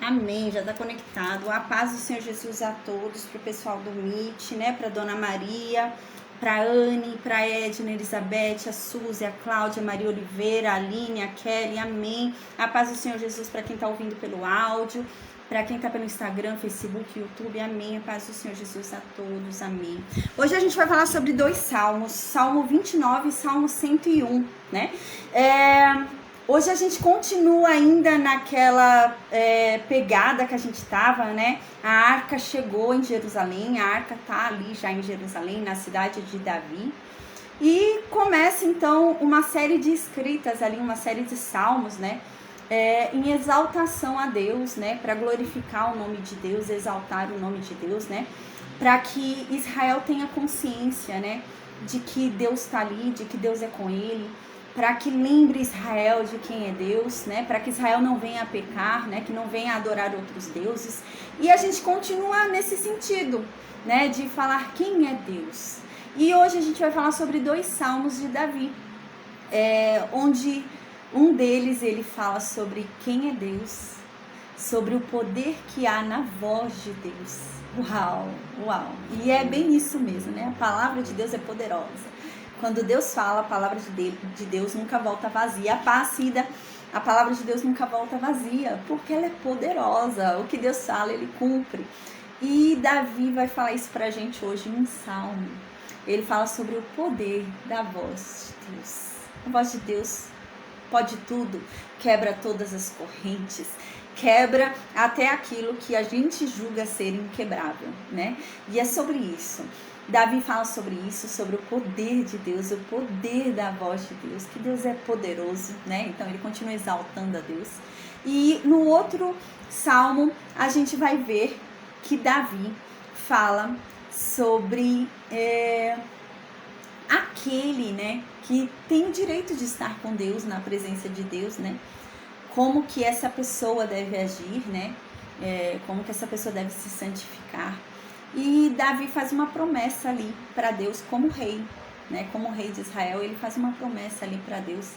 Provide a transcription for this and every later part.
Amém, já está conectado. A paz do Senhor Jesus a todos, para o pessoal do Meet, né? Para Dona Maria, para Anne, para Edna, Elizabeth, a Suzy, a Cláudia, a Maria Oliveira, a Aline, a Kelly, amém. A paz do Senhor Jesus para quem está ouvindo pelo áudio, para quem está pelo Instagram, Facebook, YouTube, amém. A paz do Senhor Jesus a todos, amém. Hoje a gente vai falar sobre 2 salmos, Salmo 29 e Salmo 101, né? Hoje a gente continua ainda naquela pegada que a gente estava, né? A arca chegou em Jerusalém, a arca está ali já em Jerusalém, na cidade de Davi. E começa então uma série de escritas ali, uma série de salmos, né? Em exaltação a Deus, né? Para glorificar o nome de Deus, exaltar o nome de Deus, né? Para que Israel tenha consciência, né? De que Deus está ali, de que Deus é com ele. Para que lembre Israel de quem é Deus, né? Para que Israel não venha a pecar, né? Que não venha a adorar outros deuses. E a gente continua nesse sentido, né? De falar quem é Deus. E hoje a gente vai falar sobre 2 salmos de Davi, onde um deles ele fala sobre quem é Deus, sobre o poder que há na voz de Deus. Uau, uau! E é bem isso mesmo, né? A palavra de Deus é poderosa. Quando Deus fala, a palavra de Deus nunca volta vazia. A palavra de Deus nunca volta vazia, porque ela é poderosa. O que Deus fala, ele cumpre. E Davi vai falar isso pra gente hoje em um salmo. Ele fala sobre o poder da voz de Deus. A voz de Deus pode tudo, quebra todas as correntes, quebra até aquilo que a gente julga ser inquebrável, né? E é sobre isso. Davi fala sobre isso, sobre o poder de Deus, o poder da voz de Deus, que Deus é poderoso, né? Então ele continua exaltando a Deus. E no outro salmo a gente vai ver que Davi fala sobre aquele, né, que tem o direito de estar com Deus, na presença de Deus, né? Como que essa pessoa deve agir, né? Como que essa pessoa deve se santificar. E Davi faz uma promessa ali para Deus como rei, né? Como rei de Israel, ele faz uma promessa ali para Deus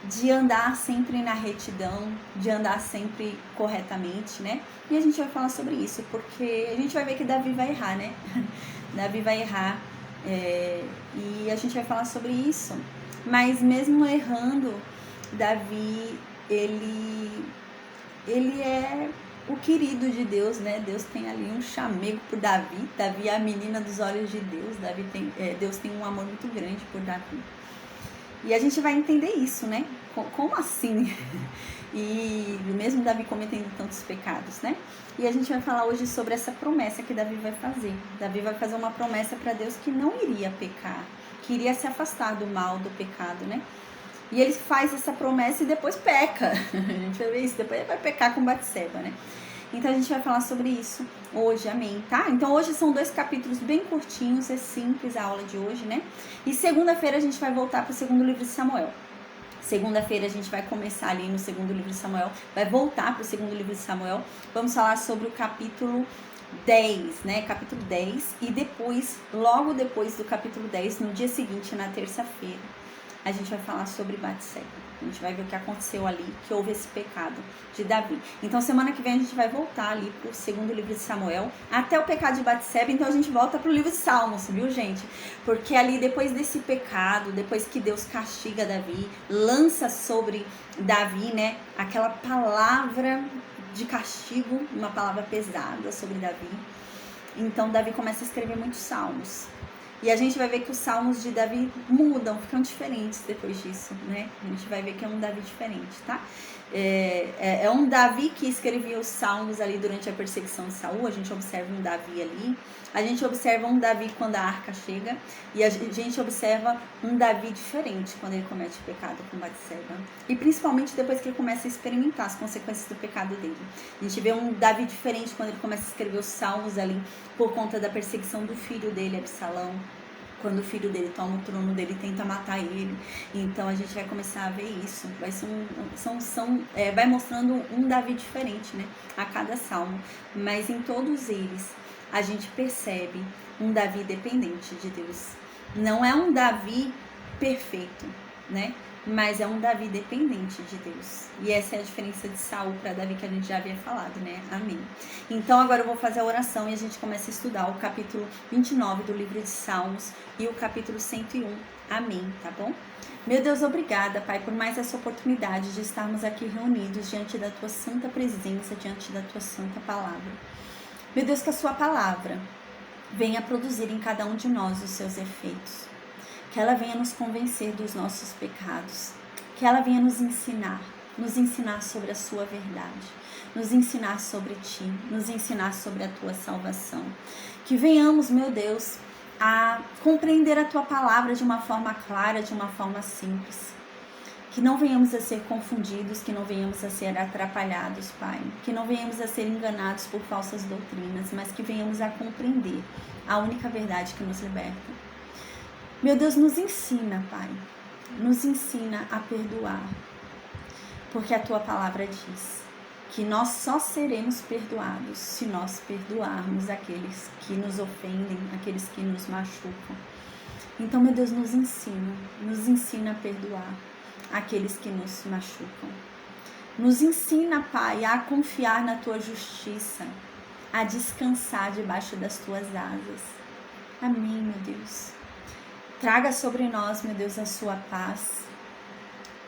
de andar sempre na retidão, de andar sempre corretamente, né? E a gente vai falar sobre isso, porque a gente vai ver que Davi vai errar, né? Davi vai errar, e a gente vai falar sobre isso. Mas mesmo errando, Davi, ele é o querido de Deus, né? Deus tem ali um chamego por Davi. Davi é a menina dos olhos de Deus. Deus tem um amor muito grande por Davi. E a gente vai entender isso, né? Como assim? E mesmo Davi cometendo tantos pecados, né? E a gente vai falar hoje sobre essa promessa que Davi vai fazer. Davi vai fazer uma promessa para Deus que não iria pecar, que iria se afastar do mal, do pecado, né? E ele faz essa promessa e depois peca. A gente vai ver isso, depois ele vai pecar com Batseba, né? Então a gente vai falar sobre isso hoje, amém, tá? Então hoje são 2 capítulos bem curtinhos, é simples a aula de hoje, né? E segunda-feira a gente vai voltar para o 2º livro de Samuel. Segunda-feira a gente vai começar ali no 2º livro de Samuel, vai voltar para o 2º livro de Samuel. Vamos falar sobre o capítulo 10, né? Capítulo 10 e depois, logo depois do capítulo 10, no dia seguinte, na terça-feira, a gente vai falar sobre Batseba. A gente vai ver o que aconteceu ali, que houve esse pecado de Davi. Então, semana que vem a gente vai voltar ali pro 2º livro de Samuel, até o pecado de Batseba. Então, a gente volta pro livro de Salmos, viu, gente? Porque ali, depois desse pecado, depois que Deus castiga Davi, lança sobre Davi, né, aquela palavra de castigo, uma palavra pesada sobre Davi. Então, Davi começa a escrever muitos salmos. E a gente vai ver que os salmos de Davi mudam, ficam diferentes depois disso, né? A gente vai ver que é um Davi diferente, tá? É um Davi que escrevia os salmos ali durante a perseguição de Saul. A gente observa um Davi ali. A gente observa um Davi quando a arca chega. E a gente observa um Davi diferente quando ele comete o pecado com Batseba. E principalmente depois que ele começa a experimentar as consequências do pecado dele. A gente vê um Davi diferente quando ele começa a escrever os salmos ali por conta da perseguição do filho dele, Absalão. Quando o filho dele toma o trono dele e tenta matar ele. Então a gente vai começar a ver isso. Vai mostrando um Davi diferente, né? A cada salmo. Mas em todos eles a gente percebe um Davi dependente de Deus. Não é um Davi perfeito, né? mas é um Davi dependente de Deus. E essa é a diferença de Saul para Davi, que a gente já havia falado, né? Amém. Então agora eu vou fazer a oração e a gente começa a estudar o capítulo 29 do livro de Salmos e o capítulo 101. Amém, tá bom? Meu Deus, obrigada, Pai, por mais essa oportunidade de estarmos aqui reunidos diante da Tua santa presença, diante da Tua santa palavra. Meu Deus, que a Sua palavra venha produzir em cada um de nós os seus efeitos. Que ela venha nos convencer dos nossos pecados. Que ela venha nos ensinar sobre a Sua verdade, nos ensinar sobre Ti, nos ensinar sobre a Tua salvação. Que venhamos, meu Deus, a compreender a Tua palavra de uma forma clara, de uma forma simples. Que não venhamos a ser confundidos, que não venhamos a ser atrapalhados, Pai. Que não venhamos a ser enganados por falsas doutrinas, mas que venhamos a compreender a única verdade que nos liberta. Meu Deus, nos ensina, Pai. Nos ensina a perdoar. Porque a Tua palavra diz que nós só seremos perdoados se nós perdoarmos aqueles que nos ofendem, aqueles que nos machucam. Então, meu Deus, nos ensina a perdoar aqueles que nos machucam. Nos ensina, Pai, a confiar na Tua justiça, a descansar debaixo das Tuas asas. Amém, meu Deus. Traga sobre nós, meu Deus, a Sua paz.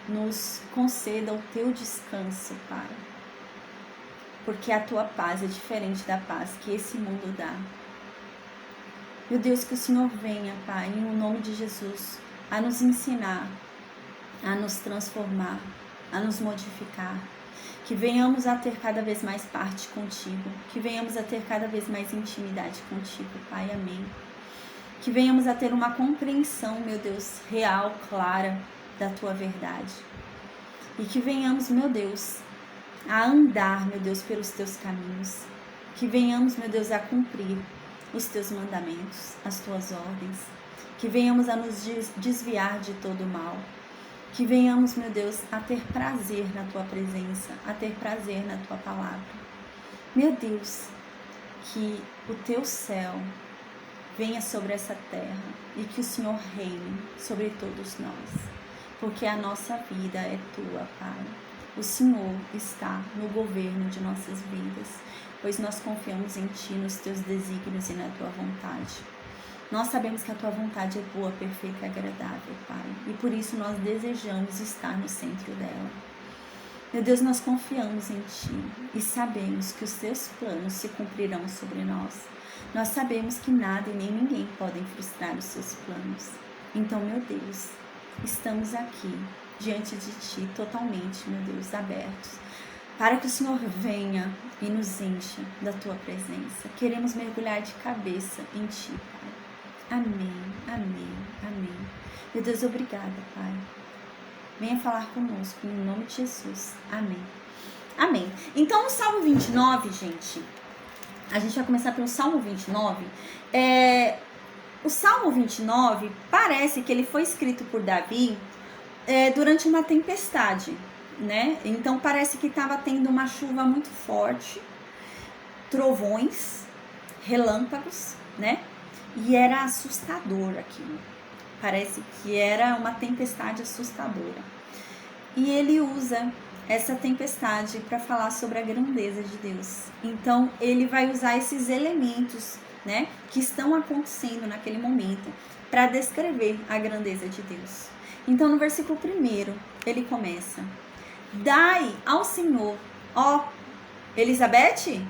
Nos conceda o Teu descanso, Pai. Porque a Tua paz é diferente da paz que esse mundo dá. Meu Deus, que o Senhor venha, Pai, em nome de Jesus, a nos ensinar, a nos transformar, a nos modificar. Que venhamos a ter cada vez mais parte contigo. Que venhamos a ter cada vez mais intimidade contigo, Pai. Amém. Que venhamos a ter uma compreensão, meu Deus, real, clara da Tua verdade. E que venhamos, meu Deus, a andar, meu Deus, pelos Teus caminhos. Que venhamos, meu Deus, a cumprir os Teus mandamentos, as Tuas ordens. Que venhamos a nos desviar de todo o mal. Que venhamos, meu Deus, a ter prazer na Tua presença, a ter prazer na Tua palavra. Meu Deus, que o Teu céu venha sobre essa terra e que o Senhor reine sobre todos nós, porque a nossa vida é Tua, Pai. O Senhor está no governo de nossas vidas, pois nós confiamos em Ti, nos Teus desígnios e na Tua vontade. Nós sabemos que a Tua vontade é boa, perfeita e agradável, Pai, e por isso nós desejamos estar no centro dela. Meu Deus, nós confiamos em Ti e sabemos que os Teus planos se cumprirão sobre nós. Nós sabemos que nada e nem ninguém podem frustrar os Seus planos. Então, meu Deus, estamos aqui diante de Ti totalmente, meu Deus, abertos, para que o Senhor venha e nos encha da Tua presença. Queremos mergulhar de cabeça em Ti, Pai. Amém, amém, amém. Meu Deus, obrigada, Pai. Venha falar conosco, em nome de Jesus. Amém. Amém. Então, o Salmo 29, gente, a gente vai começar pelo Salmo 29. O Salmo 29 parece que ele foi escrito por Davi durante uma tempestade, né? Então parece que estava tendo uma chuva muito forte, trovões, relâmpagos, né? E era assustador aquilo. Parece que era uma tempestade assustadora. E ele usa essa tempestade para falar sobre a grandeza de Deus. Então ele vai usar esses elementos, né, que estão acontecendo naquele momento para descrever a grandeza de Deus. Então no versículo 1 ele começa: dai ao Senhor, ó Elizabeth?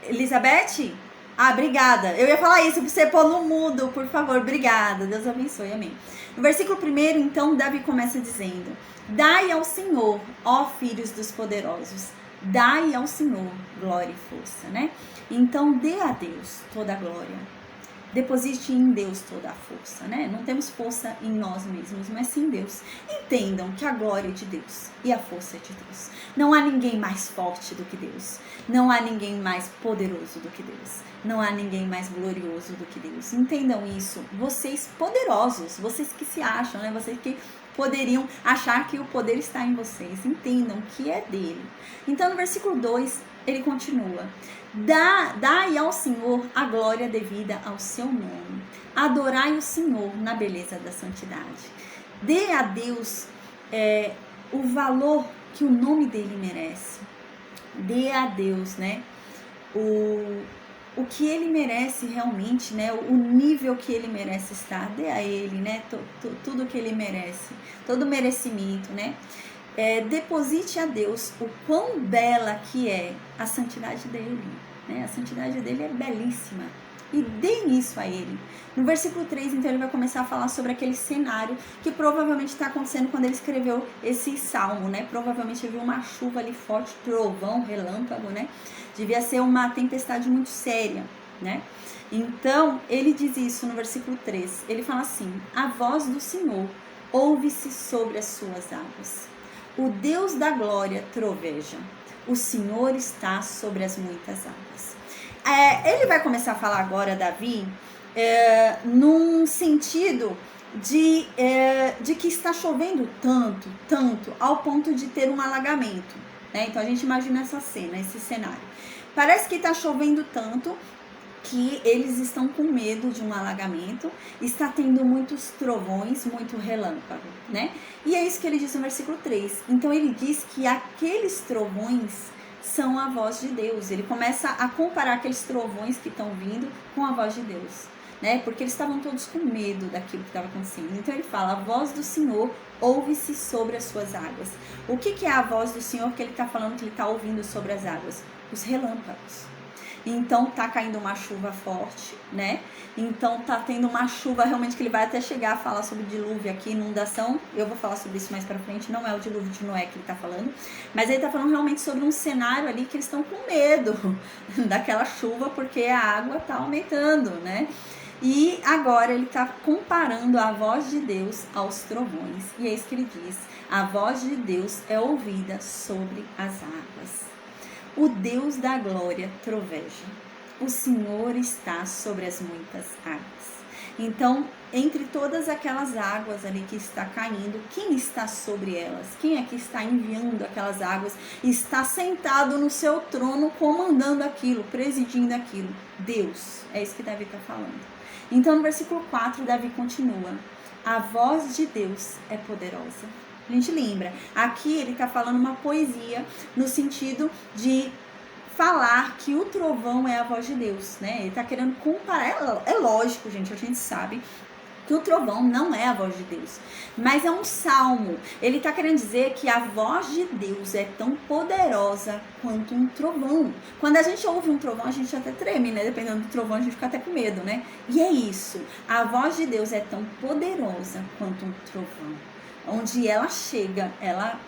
Elizabeth? Ah, obrigada. Eu ia falar isso pra você pôr no mudo, por favor. Obrigada. Deus abençoe. Amém. No versículo 1, então, Davi começa dizendo: dai ao Senhor, ó filhos dos poderosos. Dai ao Senhor glória e força, né? Então, dê a Deus toda a glória. Deposite em Deus toda a força, né? Não temos força em nós mesmos, mas sim em Deus. Entendam que a glória é de Deus e a força é de Deus. Não há ninguém mais forte do que Deus. Não há ninguém mais poderoso do que Deus. Não há ninguém mais glorioso do que Deus. Entendam isso. Vocês poderosos, vocês que se acham, né? Vocês que poderiam achar que o poder está em vocês. Entendam que é dele. Então, no versículo 2, ele continua: Dai ao Senhor a glória devida ao seu nome. Adorai o Senhor na beleza da santidade. Dê a Deus o valor que o nome dele merece. Dê a Deus, né, o que ele merece realmente, né, o nível que ele merece estar. Dê a ele, né, tudo que ele merece, todo o merecimento, né. Deposite a Deus o quão bela que é a santidade dele, né? A santidade dele é belíssima. E dê isso a ele. No versículo 3, então, ele vai começar a falar sobre aquele cenário que provavelmente está acontecendo quando ele escreveu esse salmo, né? Provavelmente viu uma chuva ali forte, trovão, relâmpago, né? Devia ser uma tempestade muito séria, né? Então, ele diz isso no versículo 3. Ele fala assim: a voz do Senhor ouve-se sobre as suas águas. O Deus da glória troveja. O Senhor está sobre as muitas águas. Ele vai começar a falar agora, Davi, num sentido de que está chovendo tanto, ao ponto de ter um alagamento, né? Então a gente imagina essa cena, esse cenário. Parece que está chovendo tanto que eles estão com medo de um alagamento, está tendo muitos trovões, muito relâmpago, né? E é isso que ele diz no versículo 3. Então ele diz que aqueles trovões são a voz de Deus. Ele começa a comparar aqueles trovões que estão vindo com a voz de Deus, né? Porque eles estavam todos com medo daquilo que estava acontecendo. Então ele fala: a voz do Senhor ouve-se sobre as suas águas. O que é a voz do Senhor que ele está falando que ele está ouvindo sobre as águas? Os relâmpagos. Então tá caindo uma chuva forte, né? Então tá tendo uma chuva realmente que ele vai até chegar a falar sobre dilúvio aqui, inundação. Eu vou falar sobre isso mais pra frente, não é o dilúvio de Noé que ele tá falando, mas ele tá falando realmente sobre um cenário ali que eles estão com medo daquela chuva, porque a água tá aumentando, né? E agora ele tá comparando a voz de Deus aos trovões. E é isso que ele diz: a voz de Deus é ouvida sobre as águas. O Deus da glória troveja. O Senhor está sobre as muitas águas. Então, entre todas aquelas águas ali que está caindo, quem está sobre elas? Quem é que está enviando aquelas águas? Está sentado no seu trono, comandando aquilo, presidindo aquilo. Deus. É isso que Davi está falando. Então, no versículo 4, Davi continua: a voz de Deus é poderosa. A gente lembra, aqui ele está falando uma poesia no sentido de falar que o trovão é a voz de Deus, né? Ele está querendo comparar, é lógico, gente, a gente sabe que o trovão não é a voz de Deus, mas é um salmo. Ele está querendo dizer que a voz de Deus é tão poderosa quanto um trovão. Quando a gente ouve um trovão, a gente até treme, né? Dependendo do trovão, a gente fica até com medo, né? E é isso, a voz de Deus é tão poderosa quanto um trovão. Onde ela chega, ela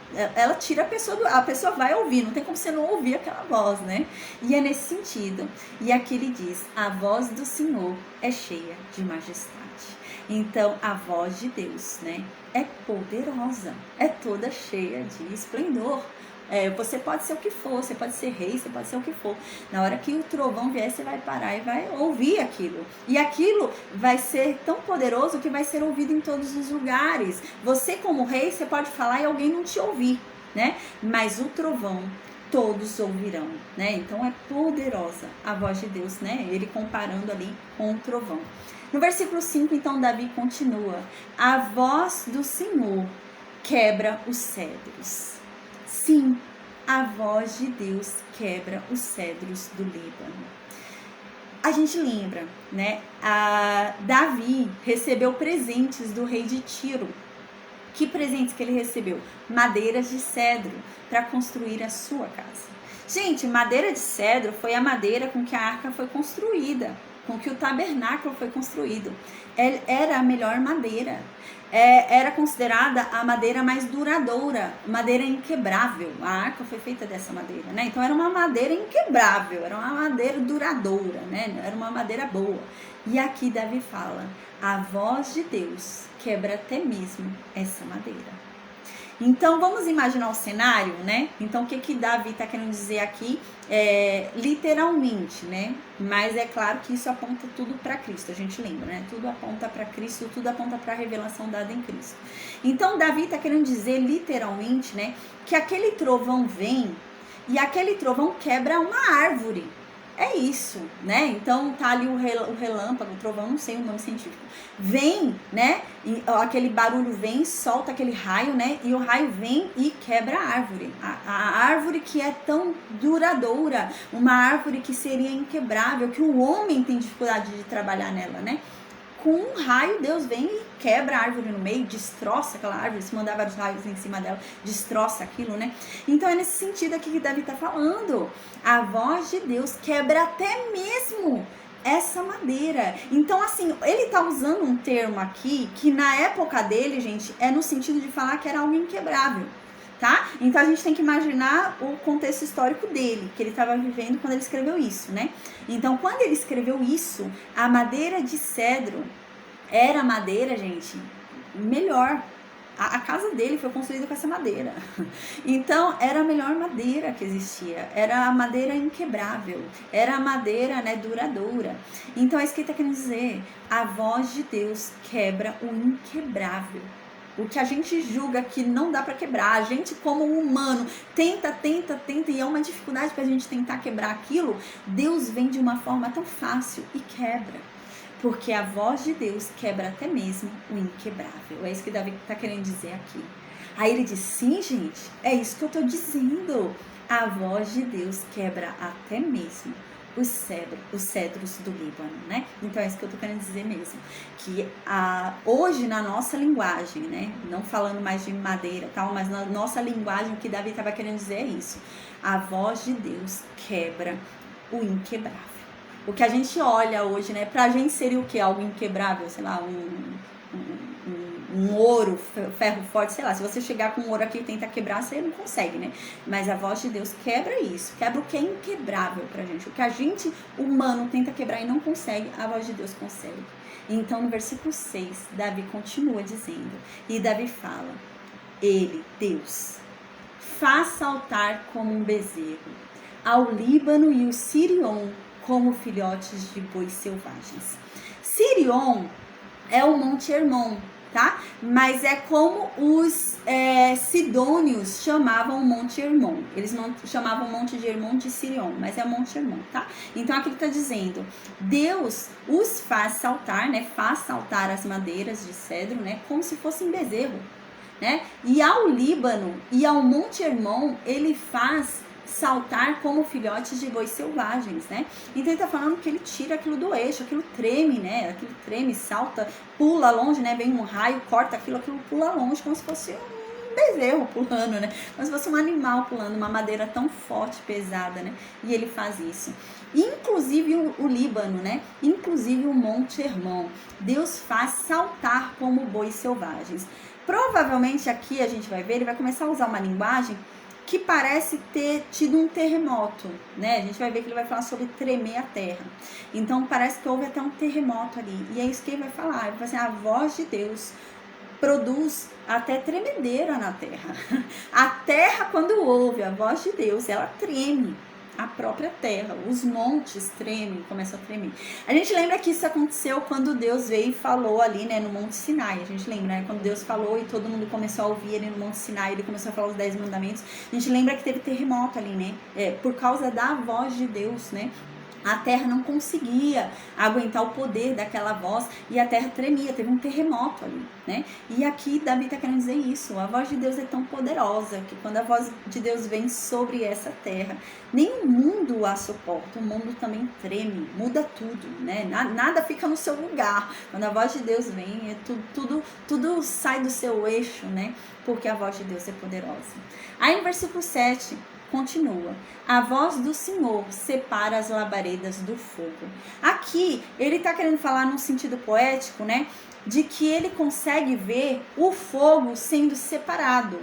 tira a pessoa vai ouvir, não tem como você não ouvir aquela voz, né? E é nesse sentido. E aqui ele diz: a voz do Senhor é cheia de majestade. Então, a voz de Deus, né, é poderosa, é toda cheia de esplendor. Você pode ser o que for, você pode ser rei, você pode ser o que for. Na hora que o trovão vier, você vai parar e vai ouvir aquilo. E aquilo vai ser tão poderoso que vai ser ouvido em todos os lugares. Você, como rei, você pode falar e alguém não te ouvir, né? Mas o trovão, todos ouvirão, né? Então é poderosa a voz de Deus, né? Ele comparando ali com o trovão. No versículo 5, então, Davi continua: a voz do Senhor quebra os cedros. Sim, a voz de Deus quebra os cedros do Líbano. A gente lembra, né? Davi recebeu presentes do rei de Tiro. Que presentes que ele recebeu? Madeiras de cedro para construir a sua casa. Gente, madeira de cedro foi a madeira com que a arca foi construída, com que o tabernáculo foi construído. Era a melhor madeira. Era considerada a madeira mais duradoura, madeira inquebrável. A arca foi feita dessa madeira, né? Então era uma madeira inquebrável, era uma madeira duradoura, né? Era uma madeira boa. E aqui Davi fala: a voz de Deus quebra até mesmo essa madeira. Então, vamos imaginar o cenário, né? Então, o que Davi está querendo dizer aqui? Literalmente, né? Mas é claro que isso aponta tudo para Cristo, a gente lembra, né? Tudo aponta para Cristo, tudo aponta para a revelação dada em Cristo. Então, Davi está querendo dizer, literalmente, né? Que aquele trovão vem e aquele trovão quebra uma árvore. É isso, né? Então tá ali o relâmpago, o trovão, não sei o nome científico. Vem, né? E aquele barulho vem, solta aquele raio, né? E o raio vem e quebra a árvore. A árvore que é tão duradoura, uma árvore que seria inquebrável, que o homem tem dificuldade de trabalhar nela, né? Com um raio, Deus vem e quebra a árvore no meio, destroça aquela árvore, se mandar vários raios em cima dela, destroça aquilo, né? Então é nesse sentido aqui que Davi tá falando. A voz de Deus quebra até mesmo essa madeira. Então, assim, ele tá usando um termo aqui que na época dele, gente, é no sentido de falar que era algo inquebrável. Tá? Então a gente tem que imaginar o contexto histórico dele, que ele estava vivendo quando ele escreveu isso, né? Então, quando ele escreveu isso, a madeira de cedro era madeira, gente, melhor. A casa dele foi construída com essa madeira. Então, era a melhor madeira que existia. Era a madeira inquebrável. Era a madeira, né, duradoura. Então, é isso que ele está querendo dizer. A voz de Deus quebra o inquebrável. O que a gente julga que não dá para quebrar, a gente como humano tenta e é uma dificuldade para a gente tentar quebrar aquilo, Deus vem de uma forma tão fácil e quebra. Porque a voz de Deus quebra até mesmo o inquebrável. É isso que Davi está querendo dizer aqui. Aí ele diz, sim, gente, é isso que eu estou dizendo. A voz de Deus quebra até mesmo os cedros do Líbano, né? Então é isso que eu tô querendo dizer mesmo, que hoje na nossa linguagem, né, não falando mais de madeira e tal, mas na nossa linguagem o que Davi estava querendo dizer é isso, a voz de Deus quebra o inquebrável. O que a gente olha hoje, né, pra gente seria o que? Algo inquebrável, sei lá, um ouro, ferro forte, sei lá, se você chegar com um ouro aqui e tentar quebrar, você não consegue, né? Mas a voz de Deus quebra isso, quebra o que é inquebrável pra gente. O que a gente, humano, tenta quebrar e não consegue, a voz de Deus consegue. Então, no versículo 6, Davi continua dizendo, e Davi fala, ele, Deus, faz saltar como um bezerro, ao Líbano e o Sirion como filhotes de bois selvagens. Sirion é o Monte Hermon, tá? Mas é como os sidônios chamavam o Monte Hermon. Eles não chamavam o Monte de Hermon de Sirion, mas é o Monte Hermon, tá? Então aqui ele está dizendo, Deus os faz saltar, né? Faz saltar as madeiras de cedro, né? Como se fossem bezerro, né? E ao Líbano e ao Monte Hermon, ele faz saltar como filhotes de bois selvagens, né? Então ele tá falando que ele tira aquilo do eixo, aquilo treme, né? Aquilo treme, salta, pula longe, né? Vem um raio, corta aquilo pula longe, como se fosse um bezerro pulando, né? Como se fosse um animal pulando, uma madeira tão forte, pesada, né? E ele faz isso. Inclusive o Líbano, né? Inclusive o Monte Hermon. Deus faz saltar como bois selvagens. Provavelmente aqui a gente vai ver, ele vai começar a usar uma linguagem que parece ter tido um terremoto, né? A gente vai ver que ele vai falar sobre tremer a terra. Então, parece que houve até um terremoto ali. E é isso que ele vai falar. Ele vai falar assim, a voz de Deus produz até tremedeira na terra. A terra, quando ouve a voz de Deus, ela treme. A própria terra, os montes tremem, começam a tremer. A gente lembra que isso aconteceu quando Deus veio e falou ali, né, no Monte Sinai. A gente lembra, né, quando Deus falou e todo mundo começou a ouvir ali no Monte Sinai, ele começou a falar os 10 mandamentos. A gente lembra que teve terremoto ali, né, por causa da voz de Deus, né. A terra não conseguia aguentar o poder daquela voz e a terra tremia, teve um terremoto ali, né? E aqui Davi está querendo dizer isso, a voz de Deus é tão poderosa que quando a voz de Deus vem sobre essa terra, nem o mundo a suporta, o mundo também treme, muda tudo, né? Nada fica no seu lugar, quando a voz de Deus vem, tudo sai do seu eixo, né? Porque a voz de Deus é poderosa. Aí no versículo 7, continua, a voz do Senhor separa as labaredas do fogo. Aqui, ele está querendo falar num sentido poético, né? De que ele consegue ver o fogo sendo separado.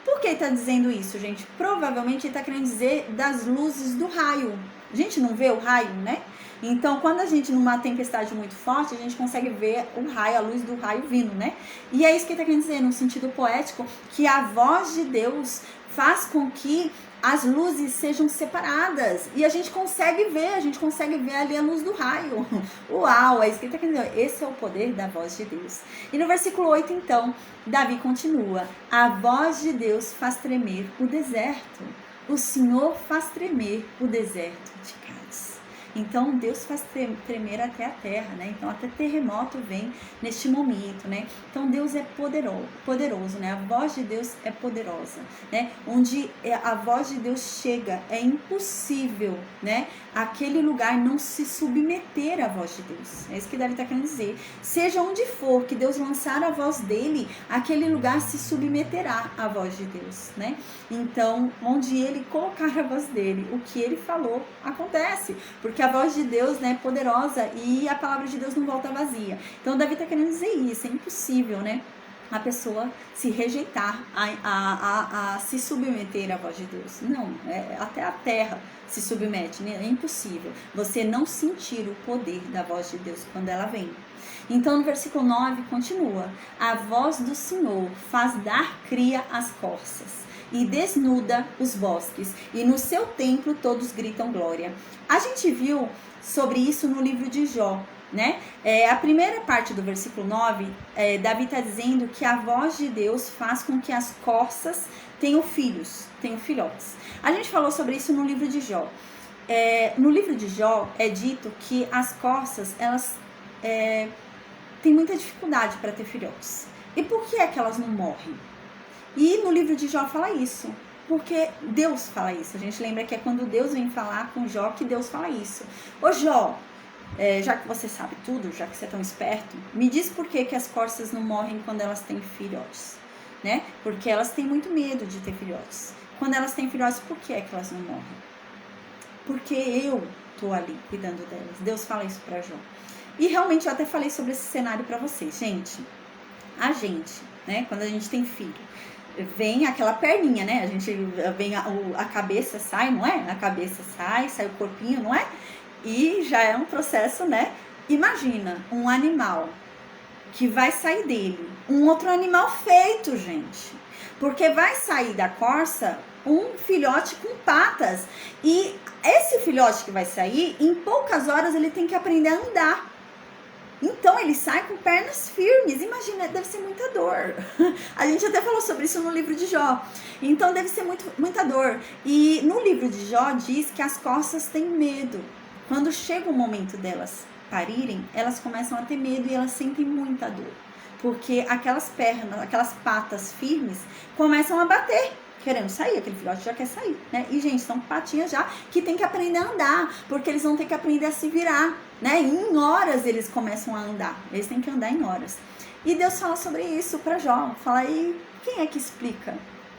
Por que está dizendo isso, gente? Provavelmente ele está querendo dizer das luzes do raio. A gente não vê o raio, né? Então, quando a gente, numa tempestade muito forte, a gente consegue ver o raio, a luz do raio vindo, né? E é isso que ele está querendo dizer, no sentido poético, que a voz de Deus faz com que as luzes sejam separadas. E a gente consegue ver ali a luz do raio. Uau, é isso que ele está querendo dizer. Esse é o poder da voz de Deus. E no versículo 8, então, Davi continua. A voz de Deus faz tremer o deserto. O Senhor faz tremer o deserto de Cádiz. Então, Deus faz tremer até a terra, né? Então, até terremoto vem neste momento, né? Então, Deus é poderoso, né? A voz de Deus é poderosa, né? Onde a voz de Deus chega, é impossível, né? Aquele lugar não se submeter à voz de Deus. É isso que Davi está querendo dizer. Seja onde for que Deus lançar a voz dele, aquele lugar se submeterá à voz de Deus, né? Então, onde ele colocar a voz dele, o que ele falou, acontece. Porque a voz de Deus, né, é poderosa e a palavra de Deus não volta vazia. Então, Davi está querendo dizer isso. É impossível, né? A pessoa se rejeitar, a se submeter à voz de Deus. Não, até a terra se submete, né? É impossível você não sentir o poder da voz de Deus quando ela vem. Então, no versículo 9, continua. A voz do Senhor faz dar cria às corças e desnuda os bosques, e no seu templo todos gritam glória. A gente viu sobre isso no livro de Jó, né? A primeira parte do versículo 9, Davi está dizendo que a voz de Deus faz com que as corças tenham filhotes. A gente falou sobre isso no livro de Jó. No livro de Jó é dito que as corças, elas têm muita dificuldade para ter filhotes. E por que é que elas não morrem? E no livro de Jó fala isso, porque Deus fala isso. A gente lembra que é quando Deus vem falar com Jó que Deus fala isso. Ô Jó, já que você sabe tudo, já que você é tão esperto, me diz por que as corças não morrem quando elas têm filhotes, né? Porque elas têm muito medo de ter filhotes. Quando elas têm filhotes, por que é que elas não morrem? Porque eu tô ali cuidando delas. Deus fala isso pra Jó. E realmente eu até falei sobre esse cenário pra vocês. Gente, né, quando a gente tem filho, vem aquela perninha, né? A gente vem a cabeça sai, não é? A cabeça sai o corpinho, não é? E já é um processo, né? Imagina um animal que vai sair dele, um outro animal feito, gente. Porque vai sair da corça um filhote com patas. E esse filhote que vai sair, em poucas horas ele tem que aprender a andar. Então ele sai com pernas firmes. Imagina, deve ser muita dor. A gente até falou sobre isso no livro de Jó. Então deve ser muita dor. E no livro de Jó diz que as corças têm medo. Quando chega o momento delas parirem, elas começam a ter medo e elas sentem muita dor. Porque aquelas pernas, aquelas patas firmes começam a bater, querendo sair, aquele filhote já quer sair, né? E, gente, são patinhas já que tem que aprender a andar, porque eles vão ter que aprender a se virar, né? E em horas eles começam a andar, eles têm que andar em horas. E Deus fala sobre isso para Jó, fala aí, quem é que explica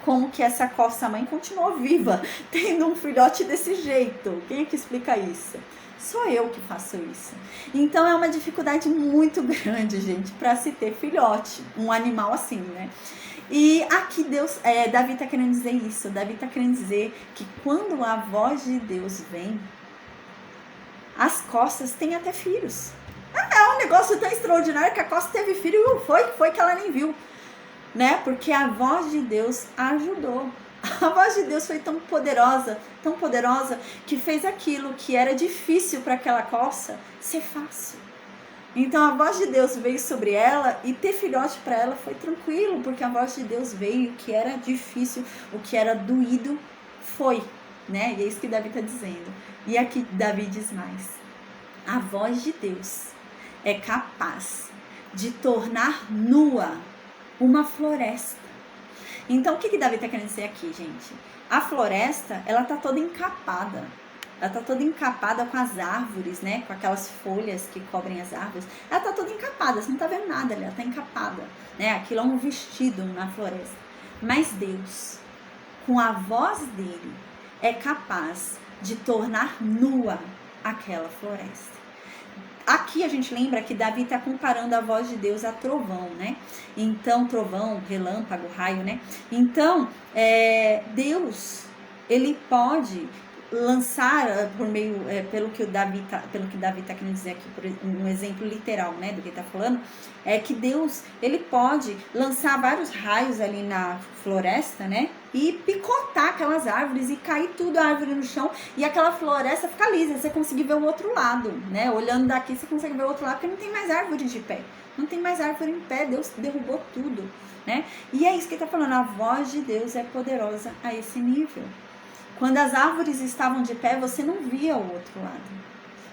como que essa corça-mãe continuou viva, tendo um filhote desse jeito? Quem é que explica isso? Sou eu que faço isso. Então é uma dificuldade muito grande, gente, para se ter filhote, um animal assim, né? E aqui Davi está querendo dizer isso. Davi está querendo dizer que quando a voz de Deus vem, as corças têm até filhos. É um negócio tão extraordinário que a corça teve filho e foi que ela nem viu, né? Porque a voz de Deus ajudou. A voz de Deus foi tão poderosa, que fez aquilo que era difícil para aquela corça ser fácil. Então a voz de Deus veio sobre ela e ter filhote para ela foi tranquilo, porque a voz de Deus veio, o que era difícil, o que era doído foi, né? E é isso que Davi está dizendo. E aqui Davi diz mais. A voz de Deus é capaz de tornar nua uma floresta. Então, o que Davi está querendo dizer aqui, gente? A floresta, ela tá toda encapada. Ela tá toda encapada com as árvores, né? Com aquelas folhas que cobrem as árvores. Ela tá toda encapada, você não tá vendo nada ali, ela tá encapada, né? Aquilo é um vestido na floresta. Mas Deus, com a voz dele, é capaz de tornar nua aquela floresta. aqui a gente lembra que Davi está comparando a voz de Deus a trovão, né? Então, trovão, relâmpago, raio, né? Então, Deus, ele pode lançar por meio, pelo que Davi tá querendo dizer aqui, por um exemplo literal, né, do que ele tá falando, é que Deus, ele pode lançar vários raios ali na floresta, né, e picotar aquelas árvores e cair tudo a árvore no chão e aquela floresta fica lisa, você conseguir ver o outro lado, né, olhando daqui você consegue ver o outro lado porque não tem mais árvore de pé, não tem mais árvore em pé, Deus derrubou tudo, né, e é isso que ele tá falando, a voz de Deus é poderosa a esse nível. Quando as árvores estavam de pé, você não via o outro lado.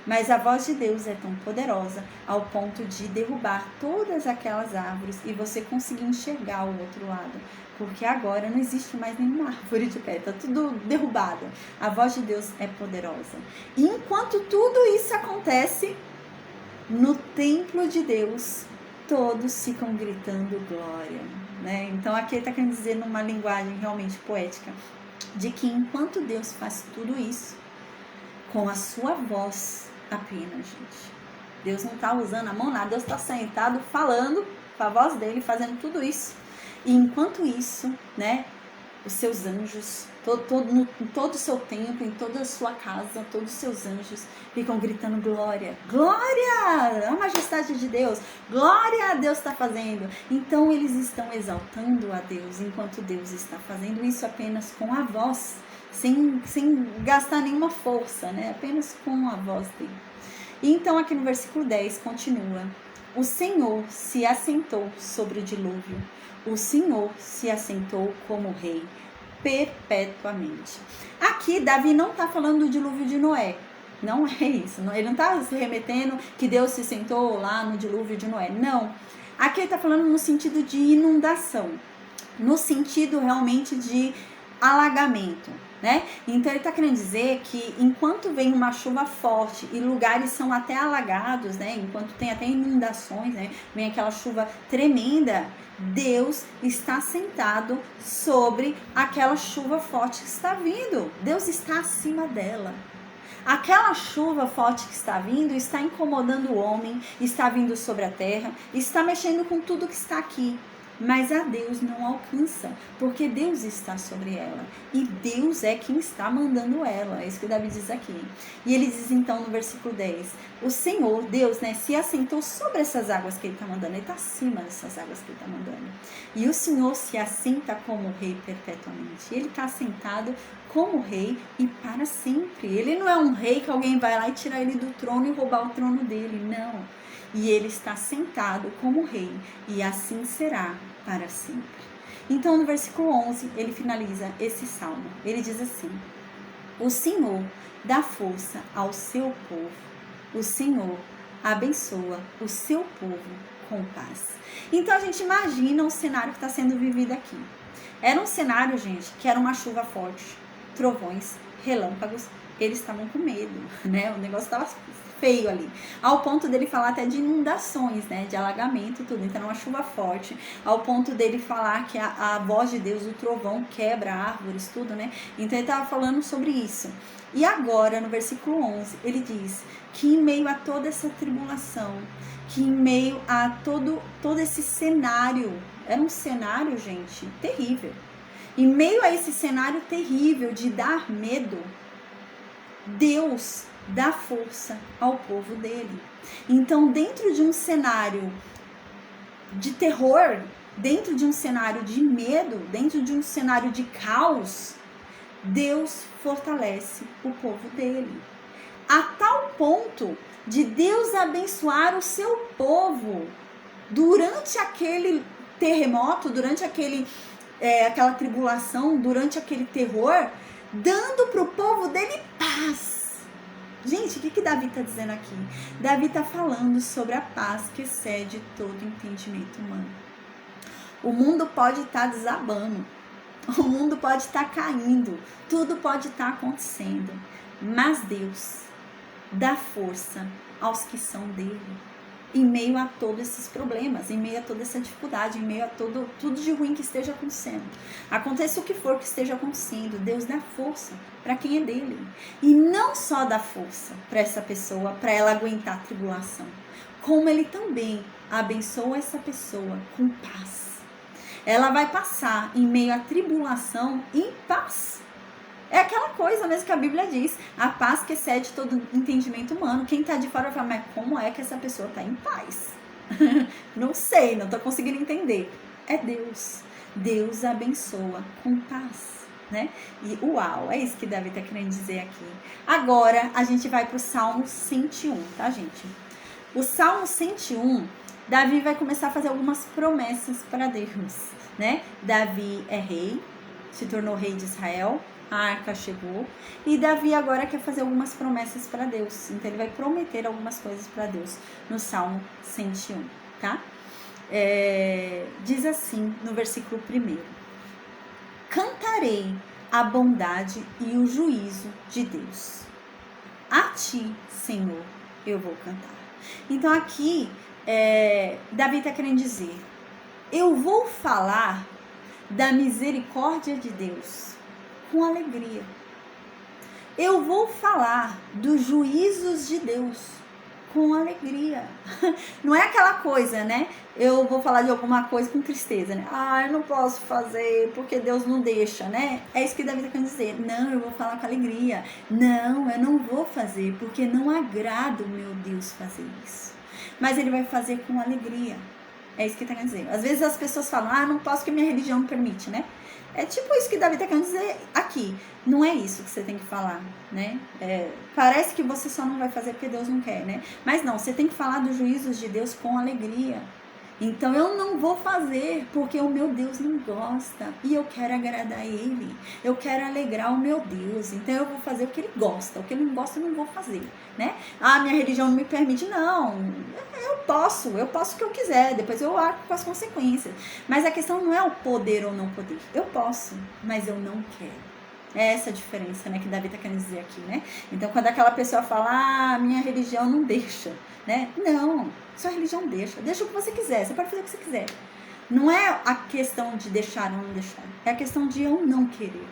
Mas a voz de Deus é tão poderosa ao ponto de derrubar todas aquelas árvores e você conseguir enxergar o outro lado. Porque agora não existe mais nenhuma árvore de pé, está tudo derrubado. A voz de Deus é poderosa. E enquanto tudo isso acontece, no templo de Deus, todos ficam gritando glória, né? Então aqui ele está querendo dizer numa linguagem realmente poética, de que enquanto Deus faz tudo isso, com a sua voz apenas, gente. Deus não está usando a mão nada, Deus está sentado falando com a voz dele, fazendo tudo isso. E enquanto isso, né, os seus anjos, todo o seu templo, em toda a sua casa, todos os seus anjos ficam gritando glória, glória, a majestade de Deus, glória a Deus está fazendo. Então eles estão exaltando a Deus, enquanto Deus está fazendo isso apenas com a voz, sem gastar nenhuma força, né? Apenas com a voz dele. E então aqui no versículo 10 continua: o Senhor se assentou sobre o dilúvio, o Senhor se assentou como rei perpetuamente. Aqui Davi não está falando do dilúvio de Noé, não é isso, ele não está se remetendo que Deus se sentou lá no dilúvio de Noé, não. Aqui ele está falando no sentido de inundação, no sentido realmente de alagamento, né? Então ele está querendo dizer que enquanto vem uma chuva forte e lugares são até alagados, né? Enquanto tem até inundações, né? Vem aquela chuva tremenda, Deus está sentado sobre aquela chuva forte que está vindo. Deus está acima dela. Aquela chuva forte que está vindo está incomodando o homem, está vindo sobre a terra, está mexendo com tudo que está aqui. Mas a Deus não alcança, porque Deus está sobre ela. E Deus é quem está mandando ela. É isso que Davi diz aqui. E ele diz então no versículo 10, o Senhor, Deus, né, se assentou sobre essas águas que ele está mandando. Ele está acima dessas águas que ele está mandando. E o Senhor se assenta como rei perpetuamente. Ele está assentado como rei e para sempre. Ele não é um rei que alguém vai lá e tirar ele do trono e roubar o trono dele. Não. E ele está sentado como rei, e assim será para sempre. Então, no versículo 11, ele finaliza esse salmo. Ele diz assim: o Senhor dá força ao seu povo, o Senhor abençoa o seu povo com paz. Então, a gente imagina o cenário que está sendo vivido aqui. Era um cenário, gente, que era uma chuva forte, trovões, relâmpagos, eles estavam com medo, né? O negócio estava feio ali, ao ponto dele falar até de inundações, né, de alagamento e tudo, então uma chuva forte, ao ponto dele falar que a voz de Deus, o trovão quebra árvores, tudo, né, então ele estava falando sobre isso. E agora no versículo 11 ele diz que em meio a toda essa tribulação, que em meio a todo esse cenário, era um cenário, gente, terrível, em meio a esse cenário terrível de dar medo, Deus dá força ao povo dele. Então, dentro de um cenário de terror, dentro de um cenário de medo, dentro de um cenário de caos, Deus fortalece o povo dele. A tal ponto de Deus abençoar o seu povo durante aquele terremoto, durante aquela tribulação, durante aquele terror, dando para o povo dele paz. Gente, o que Davi está dizendo aqui? Davi está falando sobre a paz que excede todo entendimento humano. O mundo pode estar desabando, o mundo pode estar caindo, tudo pode estar acontecendo, mas Deus dá força aos que são dele. em meio a todos esses problemas, em meio a toda essa dificuldade, em meio a tudo de ruim que esteja acontecendo. Aconteça o que for que esteja acontecendo, Deus dá força para quem é dele. E não só dá força para essa pessoa, para ela aguentar a tribulação, como ele também abençoa essa pessoa com paz. Ela vai passar em meio à tribulação em paz. É aquela coisa mesmo que a Bíblia diz, a paz que excede todo entendimento humano. Quem está de fora vai falar, mas como é que essa pessoa está em paz? Não sei, não estou conseguindo entender. É Deus. Deus abençoa com paz, né? E uau, é isso que Davi está querendo dizer aqui. Agora a gente vai para o Salmo 101, tá, gente? O Salmo 101, Davi vai começar a fazer algumas promessas para Deus, né? Davi é rei, se tornou rei de Israel, a arca chegou, e Davi agora quer fazer algumas promessas para Deus. Então ele vai prometer algumas coisas para Deus no Salmo 101, tá? Diz assim no versículo 1: cantarei a bondade e o juízo de Deus. A ti, Senhor, eu vou cantar. Então aqui Davi está querendo dizer, eu vou falar da misericórdia de Deus com alegria. Eu vou falar dos juízos de Deus com alegria. Não é aquela coisa, né? Eu vou falar de alguma coisa com tristeza, né? Eu não posso fazer porque Deus não deixa, né? É isso que Davi está querendo dizer. Não, eu vou falar com alegria. Não, eu não vou fazer porque não agrada o meu Deus fazer isso. Mas ele vai fazer com alegria. É isso que ele está querendo dizer. Às vezes as pessoas falam, não posso porque minha religião não permite, né? É tipo isso que Davi está querendo dizer aqui. Não é isso que você tem que falar, né? Parece que você só não vai fazer porque Deus não quer, né? Mas não, você tem que falar dos juízos de Deus com alegria. Então eu não vou fazer porque o meu Deus não gosta e eu quero agradar Ele. Eu quero alegrar o meu Deus. Então eu vou fazer o que Ele gosta. O que Ele não gosta eu não vou fazer, né? Minha religião não me permite. Não, eu posso o que eu quiser. Depois eu arco com as consequências. Mas a questão não é o poder ou não poder. Eu posso, mas eu não quero. É essa a diferença, né, que Davi está querendo dizer aqui, né? Então, quando aquela pessoa fala, minha religião não deixa, né? Não, sua religião deixa o que você quiser, você pode fazer o que você quiser. Não é a questão de deixar ou não deixar, é a questão de eu não querer,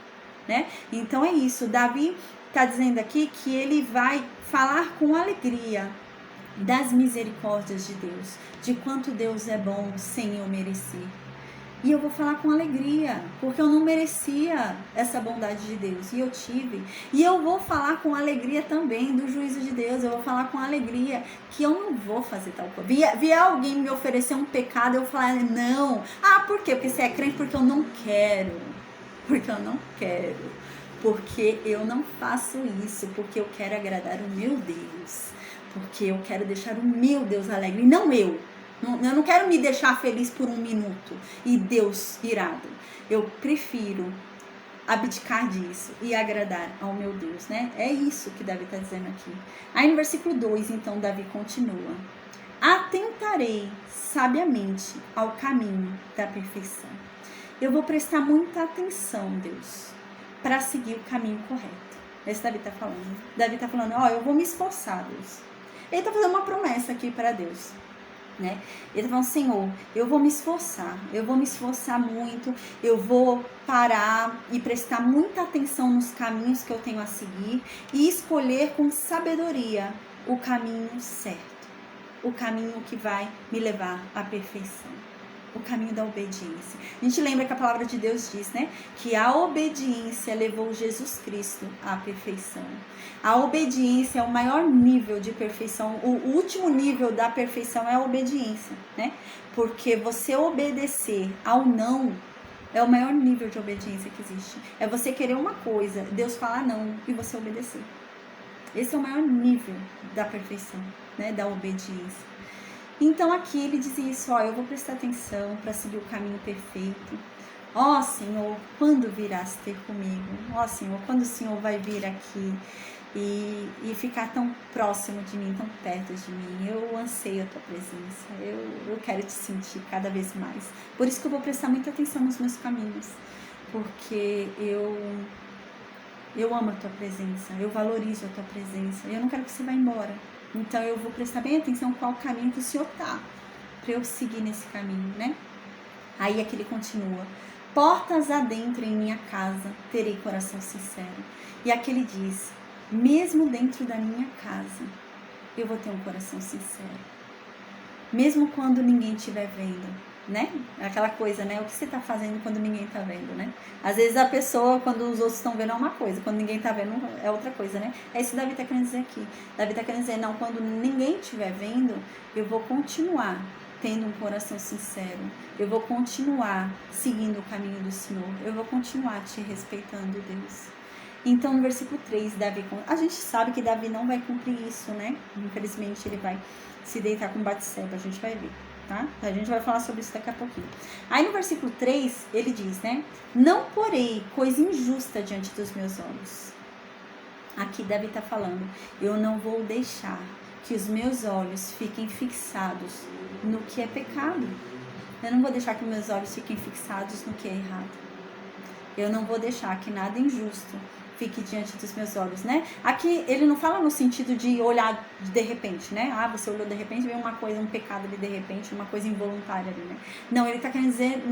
né? Então é isso, Davi está dizendo aqui que ele vai falar com alegria das misericórdias de Deus, de quanto Deus é bom sem eu merecer. E eu vou falar com alegria, porque eu não merecia essa bondade de Deus, e eu tive. E eu vou falar com alegria também do juízo de Deus, eu vou falar com alegria que eu não vou fazer tal coisa. Vier alguém me oferecer um pecado, eu vou falar, não. Por quê? Porque você é crente, porque eu não quero. Porque eu não quero. Porque eu não faço isso, porque eu quero agradar o meu Deus. Porque eu quero deixar o meu Deus alegre, e não eu. Eu não quero me deixar feliz por um minuto e Deus irado. Eu prefiro abdicar disso e agradar ao meu Deus, né? É isso que Davi está dizendo aqui. Aí no versículo 2, então, Davi continua. Atentarei sabiamente ao caminho da perfeição. Eu vou prestar muita atenção, Deus, para seguir o caminho correto. Esse Davi está falando. Davi está falando, eu vou me esforçar, Deus. Ele está fazendo uma promessa aqui para Deus. Né? Ele está falando, Senhor, eu vou me esforçar muito, eu vou parar e prestar muita atenção nos caminhos que eu tenho a seguir e escolher com sabedoria o caminho certo, o caminho que vai me levar à perfeição, o caminho da obediência. A gente lembra que a palavra de Deus diz, né, que a obediência levou Jesus Cristo à perfeição. A obediência é o maior nível de perfeição, o último nível da perfeição é a obediência, né? Porque você obedecer ao não é o maior nível de obediência que existe. É você querer uma coisa, Deus falar não e você obedecer. Esse é o maior nível da perfeição, né, da obediência. Então aqui ele diz isso, eu vou prestar atenção para seguir o caminho perfeito. Senhor, quando virás ter comigo? Senhor, quando o Senhor vai vir aqui e ficar tão próximo de mim, tão perto de mim? Eu anseio a tua presença, eu quero te sentir cada vez mais. Por isso que eu vou prestar muita atenção nos meus caminhos, porque eu amo a tua presença, eu valorizo a tua presença, eu não quero que você vá embora. Então eu vou prestar bem atenção qual caminho que o Senhor tá, para eu seguir nesse caminho, né? Aí aqui ele continua: portas adentro em minha casa terei coração sincero. E aqui ele diz: mesmo dentro da minha casa eu vou ter um coração sincero, mesmo quando ninguém estiver vendo, né? Aquela coisa, né? O que você tá fazendo quando ninguém tá vendo, né? Às vezes a pessoa, quando os outros estão vendo, é uma coisa, quando ninguém tá vendo, é outra coisa, né? É isso que Davi tá querendo dizer aqui. Davi tá querendo dizer: não, quando ninguém estiver vendo, eu vou continuar tendo um coração sincero, eu vou continuar seguindo o caminho do Senhor, eu vou continuar te respeitando, Deus. Então, no versículo 3, Davi, a gente sabe que Davi não vai cumprir isso, né? Infelizmente, ele vai se deitar com Batseba, a gente vai ver, tá? A gente vai falar sobre isso daqui a pouquinho. Aí, no versículo 3, ele diz, né? Não porei coisa injusta diante dos meus olhos. Aqui Davi tá falando: eu não vou deixar que os meus olhos fiquem fixados no que é pecado. Eu não vou deixar que meus olhos fiquem fixados no que é errado. Eu não vou deixar que nada injusto fique diante dos meus olhos, né? Aqui ele não fala no sentido de olhar de repente, né? Ah, você olhou de repente e veio uma coisa, um pecado ali de repente, uma coisa involuntária ali, né? Não, ele tá querendo dizer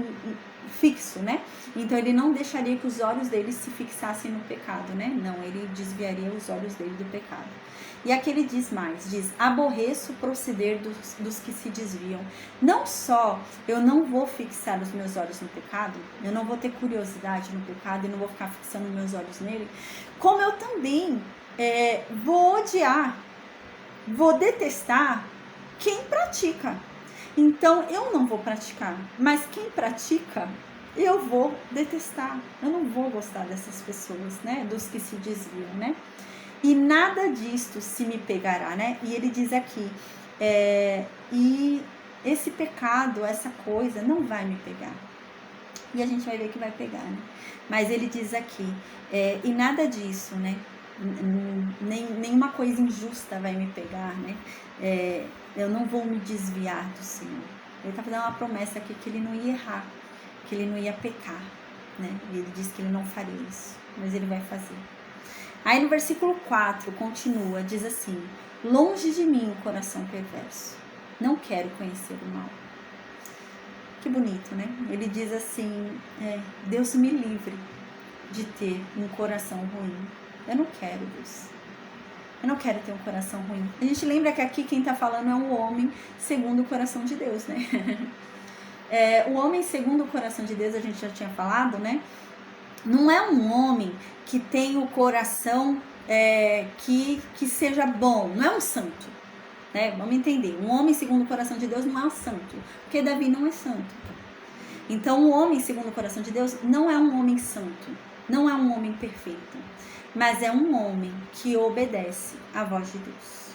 fixo, né? Então ele não deixaria que os olhos dele se fixassem no pecado, né? Não, ele desviaria os olhos dele do pecado. E aqui ele diz mais, diz: aborreço o proceder dos que se desviam. Não só eu não vou fixar os meus olhos no pecado, eu não vou ter curiosidade no pecado e não vou ficar fixando meus olhos nele, como eu também vou odiar, vou detestar quem pratica. Então eu não vou praticar, mas quem pratica, eu vou detestar. Eu não vou gostar dessas pessoas, né? Dos que se desviam, né? E nada disto se me pegará, né? E ele diz aqui, e esse pecado, essa coisa, não vai me pegar. E a gente vai ver que vai pegar, né? Mas ele diz aqui, e nada disso, né? Nenhuma coisa injusta vai me pegar, né? Eu não vou me desviar do Senhor. Ele está fazendo uma promessa aqui que ele não ia errar, que ele não ia pecar, né? E ele diz que ele não faria isso, mas ele vai fazer. Aí no versículo 4 continua, diz assim: longe de mim o coração perverso, não quero conhecer o mal. Que bonito, né? Ele diz assim: Deus me livre de ter um coração ruim. Eu não quero, Deus. Eu não quero ter um coração ruim. A gente lembra que aqui quem está falando é um homem segundo o coração de Deus, né? O homem segundo o coração de Deus, a gente já tinha falado, né? Não é um homem que tem o coração que seja bom, não é um santo, né? Vamos entender, um homem segundo o coração de Deus não é um santo, porque Davi não é santo. Então o homem segundo o coração de Deus não é um homem santo, não é um homem perfeito, mas é um homem que obedece à voz de Deus,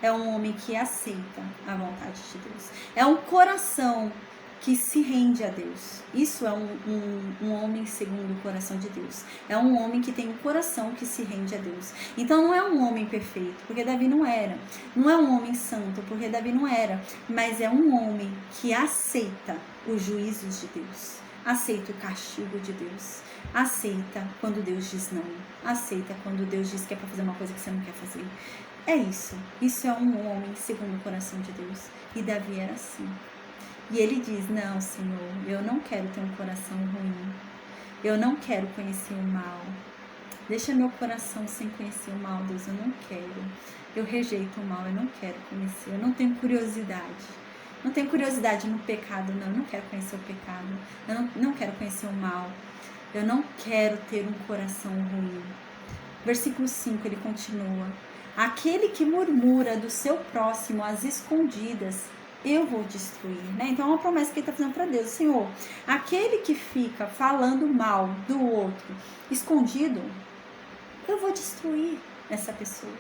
é um homem que aceita a vontade de Deus, é um coração que se rende a Deus. Isso é um homem segundo o coração de Deus. É um homem que tem um coração que se rende a Deus. Então não é um homem perfeito, porque Davi não era. Não é um homem santo, porque Davi não era. Mas é um homem que aceita os juízos de Deus. Aceita o castigo de Deus. Aceita quando Deus diz não. Aceita quando Deus diz que é para fazer uma coisa que você não quer fazer. É isso. Isso é um homem segundo o coração de Deus. E Davi era assim. E ele diz: não, Senhor, eu não quero ter um coração ruim. Eu não quero conhecer o mal. Deixa meu coração sem conhecer o mal, Deus, eu não quero. Eu rejeito o mal, eu não quero conhecer. Eu não tenho curiosidade. Não tenho curiosidade no pecado, não. Eu não quero conhecer o pecado. Eu não quero conhecer o mal. Eu não quero ter um coração ruim. Versículo 5, ele continua: aquele que murmura do seu próximo às escondidas, eu vou destruir, né? Então é uma promessa que ele está fazendo para Deus: Senhor, aquele que fica falando mal do outro escondido, eu vou destruir essa pessoa.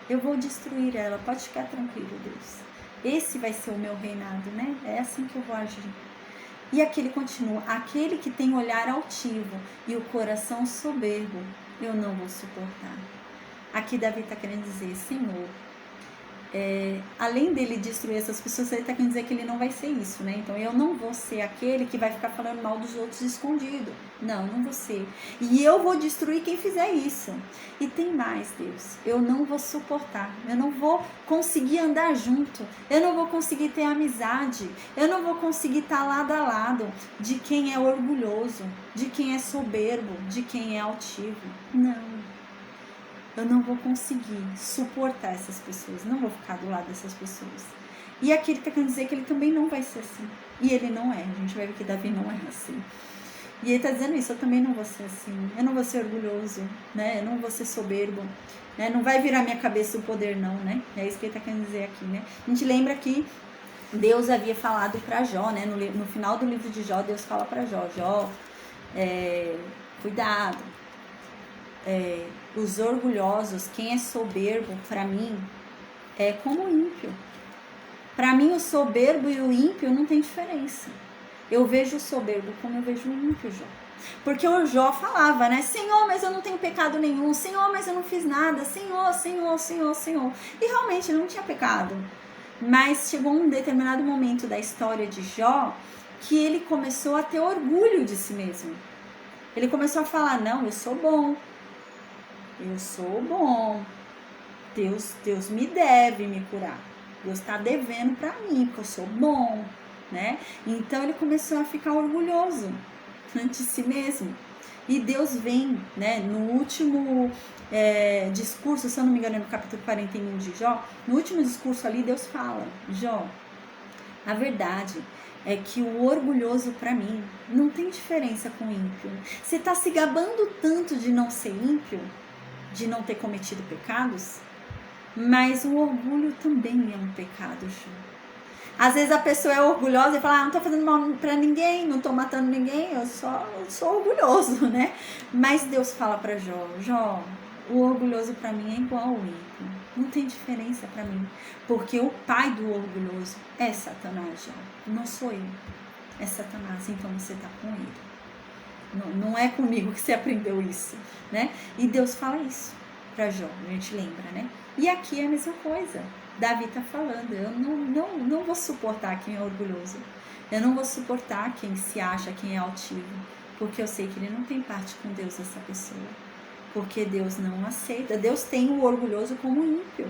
Eu vou destruir ela, pode ficar tranquilo, Deus. Esse vai ser o meu reinado, né? É assim que eu vou agir. E aqui ele continua: aquele que tem olhar altivo e o coração soberbo, eu não vou suportar. Aqui Davi está querendo dizer: Senhor, além dele destruir essas pessoas, ele está querendo dizer que ele não vai ser isso, né? Então eu não vou ser aquele que vai ficar falando mal dos outros escondido. Não vou ser. E eu vou destruir quem fizer isso. E tem mais, Deus. Eu não vou suportar. Eu não vou conseguir andar junto. Eu não vou conseguir ter amizade. Eu não vou conseguir estar lado a lado de quem é orgulhoso, de quem é soberbo, de quem é altivo. Não. Eu não vou conseguir suportar essas pessoas, não vou ficar do lado dessas pessoas. E aqui ele está querendo dizer que ele também não vai ser assim. E ele não é, a gente vai ver que Davi não é assim. E ele está dizendo isso, eu também não vou ser assim, eu não vou ser orgulhoso, né? Eu não vou ser soberbo, né? Não vai virar minha cabeça o poder não, né? É isso que ele está querendo dizer aqui, né? A gente lembra que Deus havia falado para Jó, né? No final do livro de Jó, Deus fala para Jó, cuidado. Os orgulhosos, quem é soberbo, para mim, é como o ímpio. Para mim, o soberbo e o ímpio não tem diferença. Eu vejo o soberbo como eu vejo o ímpio, Jó. Porque o Jó falava, né? Senhor, mas eu não tenho pecado nenhum. Senhor, mas eu não fiz nada. Senhor, Senhor, Senhor, Senhor. E realmente ele não tinha pecado. Mas chegou um determinado momento da história de Jó que ele começou a ter orgulho de si mesmo. Ele começou a falar, não, eu sou bom. Eu sou bom. Deus me deve me curar. Deus está devendo para mim, porque eu sou bom, né? Então ele começou a ficar orgulhoso de si mesmo. E Deus vem, né? No último discurso, se eu não me engano, no capítulo 41 de Jó, no último discurso ali, Deus fala, Jó, a verdade é que o orgulhoso para mim não tem diferença com o ímpio. Você está se gabando tanto de não ser ímpio, de não ter cometido pecados, mas o orgulho também é um pecado, Jó. Às vezes a pessoa é orgulhosa e fala, não tô fazendo mal pra ninguém, não tô matando ninguém, eu sou orgulhoso, né? Mas Deus fala pra Jó, o orgulhoso pra mim é igual ao ímpio, não tem diferença pra mim, porque o pai do orgulhoso é Satanás, Jó, não sou eu, é Satanás, então você tá com ele. Não é comigo que você aprendeu isso, né? E Deus fala isso pra Jó, a gente lembra, né? E aqui é a mesma coisa. Davi tá falando, eu não vou suportar quem é orgulhoso. Eu não vou suportar quem se acha, quem é altivo. Porque eu sei que ele não tem parte com Deus, essa pessoa. Porque Deus não aceita. Deus tem o orgulhoso como ímpio.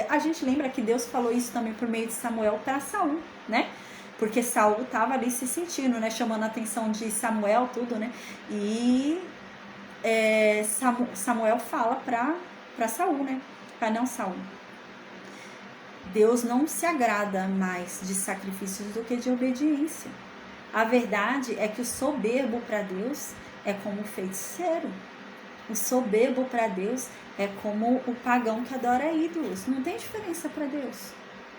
A gente lembra que Deus falou isso também por meio de Samuel para Saul, né? Porque Saul estava ali se sentindo, né? Chamando a atenção de Samuel, tudo, né? E Samuel fala para Saul, né? Para não Saul. Deus não se agrada mais de sacrifícios do que de obediência. A verdade é que o soberbo para Deus é como o feiticeiro. O soberbo para Deus é como o pagão que adora ídolos. Não tem diferença para Deus.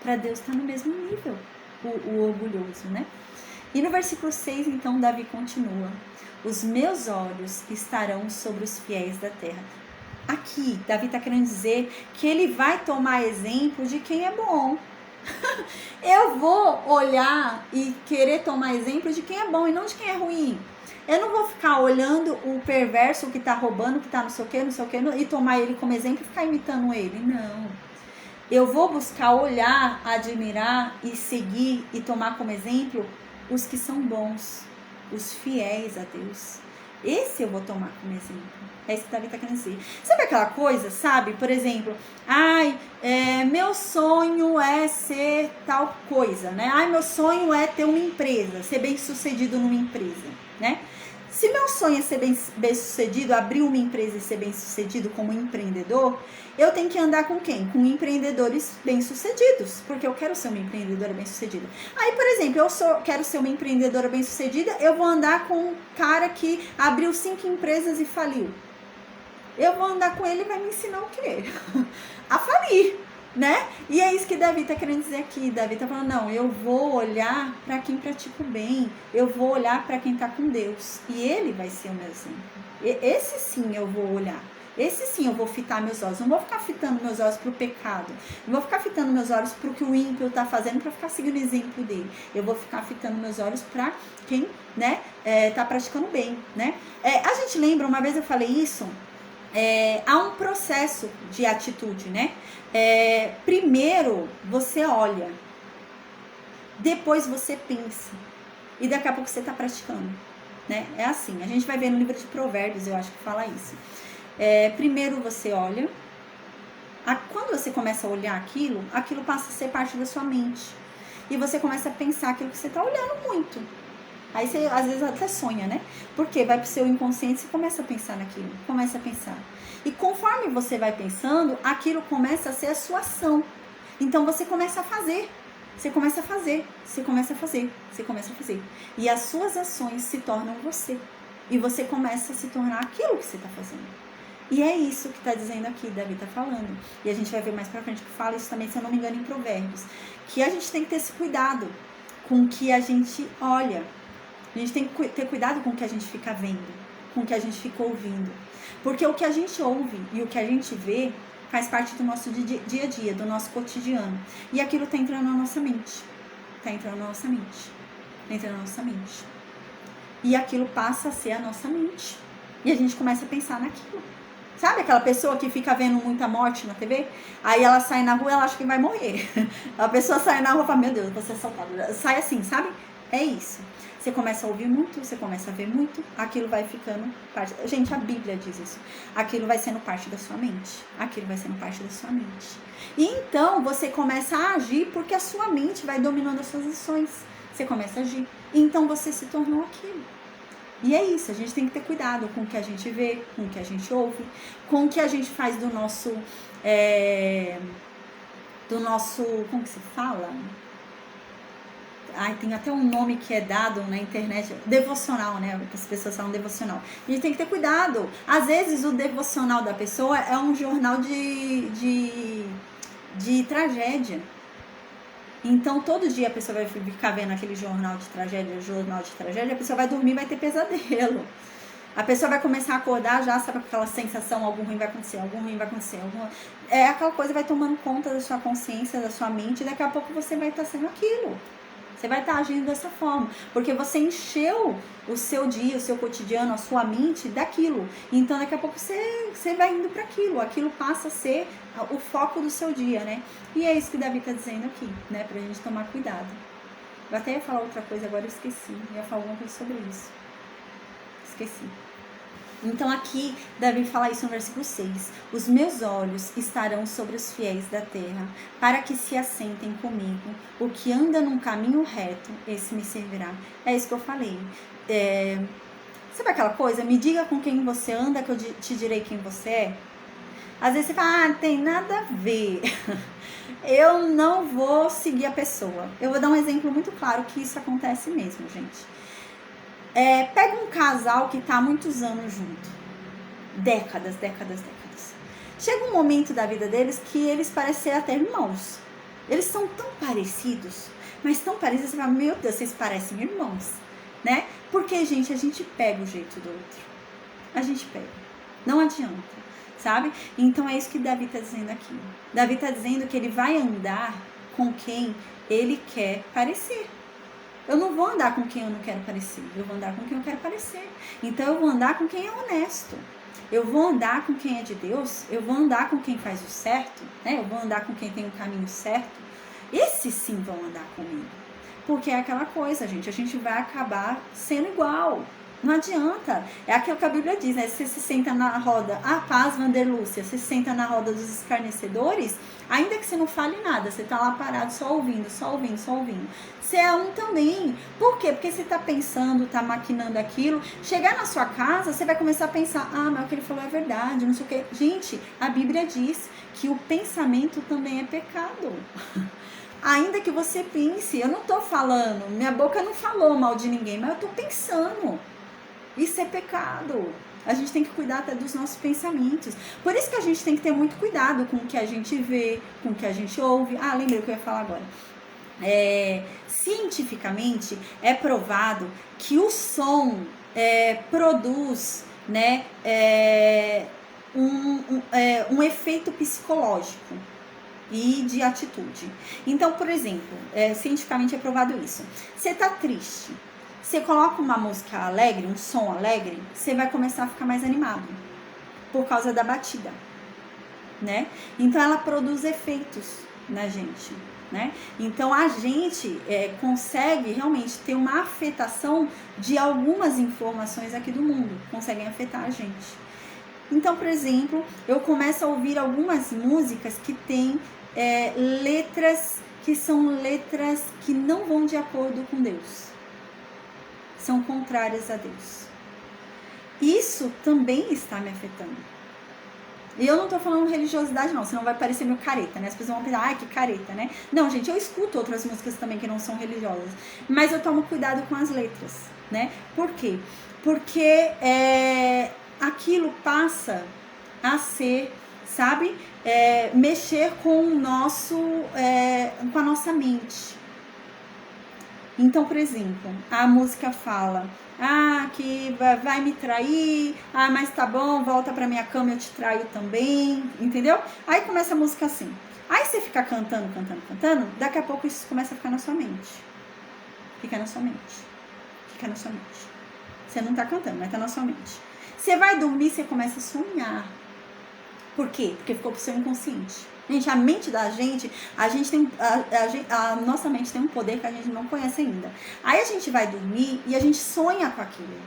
Para Deus está no mesmo nível, o orgulhoso, né? E no versículo 6, então, Davi continua. Os meus olhos estarão sobre os fiéis da terra. Aqui, Davi está querendo dizer que ele vai tomar exemplo de quem é bom. Eu vou olhar e querer tomar exemplo de quem é bom e não de quem é ruim. Eu não vou ficar olhando o perverso que está roubando, que está não sei o que, e tomar ele como exemplo e ficar imitando ele. Não. Eu vou buscar olhar, admirar e seguir e tomar como exemplo os que são bons, os fiéis a Deus. Esse eu vou tomar como exemplo. É isso que Davi está querendo dizer. Sabe aquela coisa, sabe? Por exemplo, meu sonho é ser tal coisa, né? Meu sonho é ter uma empresa, ser bem sucedido numa empresa, né? Se meu sonho é ser bem sucedido, abrir uma empresa e ser bem sucedido como empreendedor, eu tenho que andar com quem? Com empreendedores bem sucedidos, porque eu quero ser uma empreendedora bem sucedida. Aí, por exemplo, quero ser uma empreendedora bem sucedida, eu vou andar com um cara que abriu 5 empresas e faliu. Eu vou andar com ele e vai me ensinar o quê? A falir, né? E é isso que Davi está querendo dizer aqui. Davi está falando, não, eu vou olhar para quem pratica o bem. Eu vou olhar para quem está com Deus. E ele vai ser o meu exemplo. Esse sim eu vou olhar. Esse sim eu vou fitar meus olhos. Não vou ficar fitando meus olhos para o pecado. Não vou ficar fitando meus olhos para o que o ímpio está fazendo para ficar seguindo o exemplo dele. Eu vou ficar fitando meus olhos para quem, né, tá praticando bem, né? A gente lembra, uma vez eu falei isso, há um processo de atitude, né? Primeiro você olha, depois você pensa, e daqui a pouco você está praticando, né? É assim, a gente vai ver no livro de Provérbios, eu acho que fala isso. Primeiro você olha, quando você começa a olhar aquilo passa a ser parte da sua mente, e você começa a pensar aquilo que você está olhando muito. Aí você às vezes até sonha, né? Porque vai pro seu inconsciente e começa a pensar naquilo, começa a pensar. E conforme você vai pensando, aquilo começa a ser a sua ação. Então você começa a fazer, você começa a fazer, você começa a fazer, você começa a fazer. E as suas ações se tornam você. E você começa a se tornar aquilo que você está fazendo. E é isso que está dizendo aqui, Davi está falando. E a gente vai ver mais pra frente que fala isso também, se eu não me engano, em Provérbios. Que a gente tem que ter esse cuidado com o que a gente olha. A gente tem que ter cuidado com o que a gente fica vendo, com o que a gente fica ouvindo. Porque o que a gente ouve e o que a gente vê faz parte do nosso dia a dia, do nosso cotidiano. E aquilo tá entrando na nossa mente. Tá entrando na nossa mente. Tá entrando na nossa mente. E aquilo passa a ser a nossa mente. E a gente começa a pensar naquilo. Sabe aquela pessoa que fica vendo muita morte na TV? Aí ela sai na rua e ela acha que vai morrer. A pessoa sai na rua e fala, meu Deus, vou ser assaltada. Sai assim, sabe? É isso. Você começa a ouvir muito, você começa a ver muito, aquilo vai ficando parte... Gente, a Bíblia diz isso. Aquilo vai sendo parte da sua mente. Aquilo vai sendo parte da sua mente. E então, você começa a agir porque a sua mente vai dominando as suas ações. Você começa a agir. E então, você se tornou aquilo. E é isso, a gente tem que ter cuidado com o que a gente vê, com o que a gente ouve, com o que a gente faz do nosso... como que se fala? Tem até um nome que é dado na internet, devocional, né? As pessoas falam devocional. A gente tem que ter cuidado. Às vezes o devocional da pessoa é um jornal de tragédia. Então todo dia a pessoa vai ficar vendo aquele jornal de tragédia, a pessoa vai dormir e vai ter pesadelo. A pessoa vai começar a acordar já, sabe, com aquela sensação, algo ruim vai acontecer. Aquela coisa vai tomando conta da sua consciência, da sua mente, e daqui a pouco você vai estar sendo aquilo. Você vai estar agindo dessa forma, porque você encheu o seu dia, o seu cotidiano, a sua mente daquilo. Então, daqui a pouco você vai indo para aquilo passa a ser o foco do seu dia, né? E é isso que Davi está dizendo aqui, né? Pra gente tomar cuidado. Eu até ia falar outra coisa, agora eu esqueci. Eu ia falar alguma coisa sobre isso. Esqueci. Então aqui, Davi fala isso no versículo 6. Os meus olhos estarão sobre os fiéis da terra, para que se assentem comigo. O que anda num caminho reto, esse me servirá. É isso que eu falei. Sabe aquela coisa? Me diga com quem você anda, que eu te direi quem você é. Às vezes você fala, não tem nada a ver. Eu não vou seguir a pessoa. Eu vou dar um exemplo muito claro que isso acontece mesmo, gente. Pega um casal que está há muitos anos junto, décadas. Chega um momento da vida deles que eles parecem ser até irmãos. Eles são tão parecidos, mas tão parecidos, você fala, meu Deus, vocês parecem irmãos, né? Porque, gente, a gente pega o jeito do outro. A gente pega. Não adianta, sabe? Então é isso que Davi está dizendo aqui. Davi está dizendo que ele vai andar com quem ele quer parecer. Eu não vou andar com quem eu não quero parecer. Eu vou andar com quem eu quero parecer. Então eu vou andar com quem é honesto. Eu vou andar com quem é de Deus. Eu vou andar com quem faz o certo, né? Eu vou andar com quem tem o caminho certo. Esses sim vão andar comigo. Porque é aquela coisa, gente. A gente vai acabar sendo igual. Não adianta. É aquilo que a Bíblia diz, né? Você se senta na roda, paz, Vanderlúcia, você se senta na roda dos escarnecedores, ainda que você não fale nada, você tá lá parado só ouvindo. Você é um também. Por quê? Porque você tá pensando, tá maquinando aquilo. Chegar na sua casa, você vai começar a pensar, mas o que ele falou é verdade, não sei o quê. Gente, a Bíblia diz que o pensamento também é pecado. Ainda que você pense, eu não tô falando, minha boca não falou mal de ninguém, mas eu tô pensando. Isso é pecado. A gente tem que cuidar até dos nossos pensamentos. Por isso que a gente tem que ter muito cuidado com o que a gente vê, com o que a gente ouve. Lembrei o que eu ia falar agora. Cientificamente é provado que o som produz, né, um efeito psicológico e de atitude. Então, por exemplo, cientificamente é provado isso. Você tá triste, você coloca uma música alegre, um som alegre, você vai começar a ficar mais animado. por causa da batida, né? Então ela produz efeitos na gente, né? Então a gente consegue realmente ter uma afetação de algumas informações aqui do mundo, conseguem afetar a gente. Então, por exemplo, eu começo a ouvir algumas músicas que têm letras que são letras que não vão de acordo com Deus, são contrárias a Deus. Isso também está me afetando. E eu não tô falando religiosidade não, senão vai parecer meio careta, né? As pessoas vão pensar, ai, que careta, né? Não, gente, eu escuto outras músicas também que não são religiosas, mas eu tomo cuidado com as letras, né? Por quê? Porque aquilo passa a ser, sabe, mexer com o nosso, com a nossa mente. Então, por exemplo, a música fala, que vai me trair, mas tá bom, volta pra minha cama, eu te traio também, entendeu? Aí começa a música assim. Aí você fica cantando, daqui a pouco isso começa a ficar na sua mente. Fica na sua mente. Você não tá cantando, mas tá na sua mente. Você vai dormir, você começa a sonhar. Por quê? Porque ficou pro seu inconsciente. Gente, a mente da gente, a nossa mente tem um poder que a gente não conhece ainda. Aí a gente vai dormir e a gente sonha com aquilo.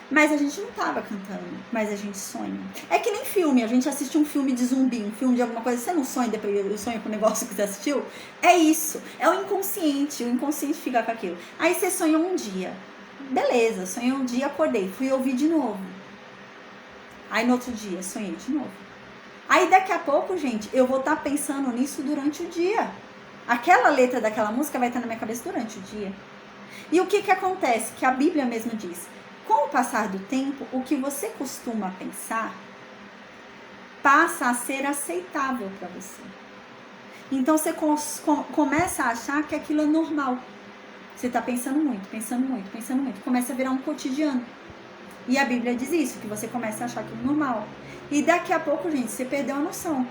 Mas a gente não tava cantando, mas a gente sonha. É que nem filme, a gente assiste um filme de zumbi, um filme de alguma coisa, você não sonha, depois sonha com o negócio que você assistiu? É isso, é o inconsciente fica com aquilo. Aí você sonha um dia, beleza, sonhei um dia, acordei, fui ouvir de novo. Aí no outro dia, sonhei de novo. Aí daqui a pouco, gente, eu vou estar pensando nisso durante o dia. Aquela letra daquela música vai estar na minha cabeça durante o dia. E o que acontece? Que a Bíblia mesmo diz, com o passar do tempo, o que você costuma pensar passa a ser aceitável para você. Então você começa a achar que aquilo é normal. Você está pensando muito. Começa a virar um cotidiano. E a Bíblia diz isso, que você começa a achar aquilo normal. E daqui a pouco, gente, você perdeu a noção.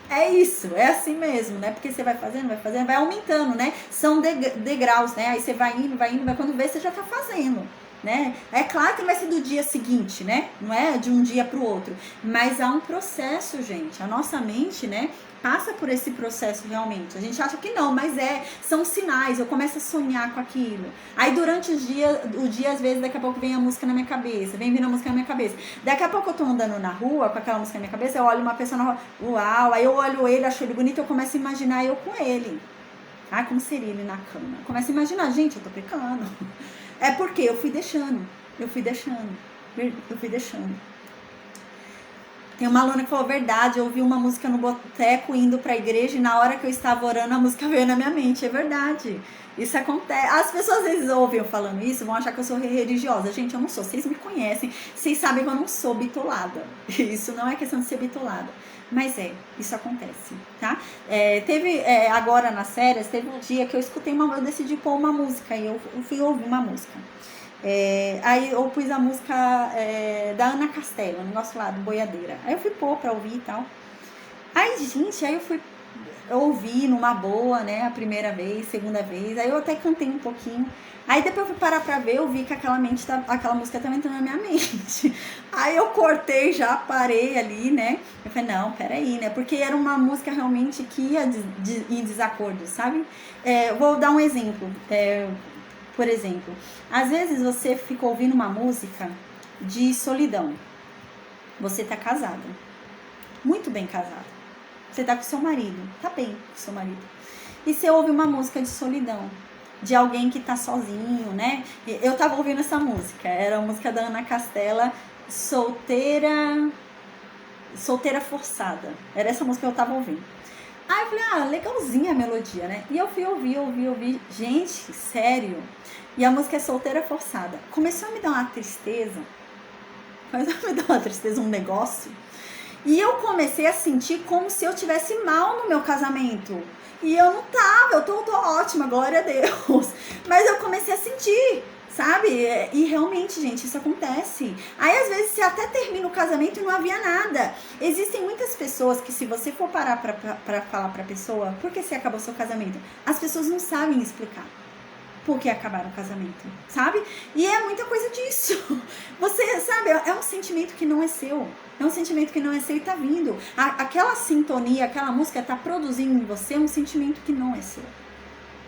É isso, é assim mesmo, né? Porque você vai fazendo, vai aumentando, né? São degraus, né? Aí você vai indo, quando vê, você já tá fazendo, né? É claro que não vai ser do dia seguinte, né? Não é de um dia pro outro. Mas há um processo, gente. A nossa mente, né? Passa por esse processo realmente. A gente acha que não, mas são sinais. Eu começo a sonhar com aquilo. Aí durante o dia, às vezes, daqui a pouco vem a música na minha cabeça. Vem vindo a música na minha cabeça. Daqui a pouco eu tô andando na rua com aquela música na minha cabeça. Eu olho uma pessoa na rua. Uau! Aí eu olho ele, acho ele bonito. Eu começo a imaginar eu com ele. Como seria ele na cama? Eu começo a imaginar. Gente, eu tô pecando. É porque eu fui deixando. Tem uma aluna que falou, verdade, eu ouvi uma música no boteco indo pra igreja e na hora que eu estava orando a música veio na minha mente. É verdade, isso acontece. As pessoas às vezes ouvem eu falando isso, vão achar que eu sou religiosa. Gente, eu não sou, vocês me conhecem, vocês sabem que eu não sou bitolada. Isso não é questão de ser bitolada, mas isso acontece, tá? Teve, agora nas férias, teve um dia que eu escutei eu decidi pôr uma música e eu fui ouvir uma música. Aí eu pus a música da Ana Castela, o negócio lá do Boiadeira. Aí eu fui pôr pra ouvir e tal. Aí, gente, eu fui ouvir numa boa, né? A primeira vez, segunda vez. Aí eu até cantei um pouquinho. Aí depois eu fui parar pra ver, eu vi que aquela música tava entrando na minha mente. Aí eu cortei, já parei ali, né? Eu falei, não, peraí, né? Porque era uma música realmente que ia em desacordo, sabe? Vou dar um exemplo. Por exemplo, às vezes você fica ouvindo uma música de solidão. Você tá casado, muito bem casado. Você tá com seu marido, tá bem com seu marido. E você ouve uma música de solidão, de alguém que tá sozinho, né? Eu tava ouvindo essa música, era a música da Ana Castela, Solteira Forçada. Era essa música que eu tava ouvindo. Aí eu falei, legalzinha a melodia, né? E eu fui ouvir. Gente, sério. E a música é Solteira Forçada. Começou a me dar uma tristeza. Um negócio. E eu comecei a sentir como se eu tivesse mal no meu casamento. E eu não tava, eu tô ótima, glória a Deus. Mas eu comecei a sentir, sabe? E realmente, gente, isso acontece. Aí, às vezes, você até termina o casamento e não havia nada. Existem muitas pessoas que, se você for parar pra falar pra pessoa, por que você acabou seu casamento? As pessoas não sabem explicar. porque acabaram o casamento, sabe? E é muita coisa disso. Você, sabe, é um sentimento que não é seu. É um sentimento que não é seu e tá vindo. Aquela sintonia, aquela música tá produzindo em você um sentimento que não é seu.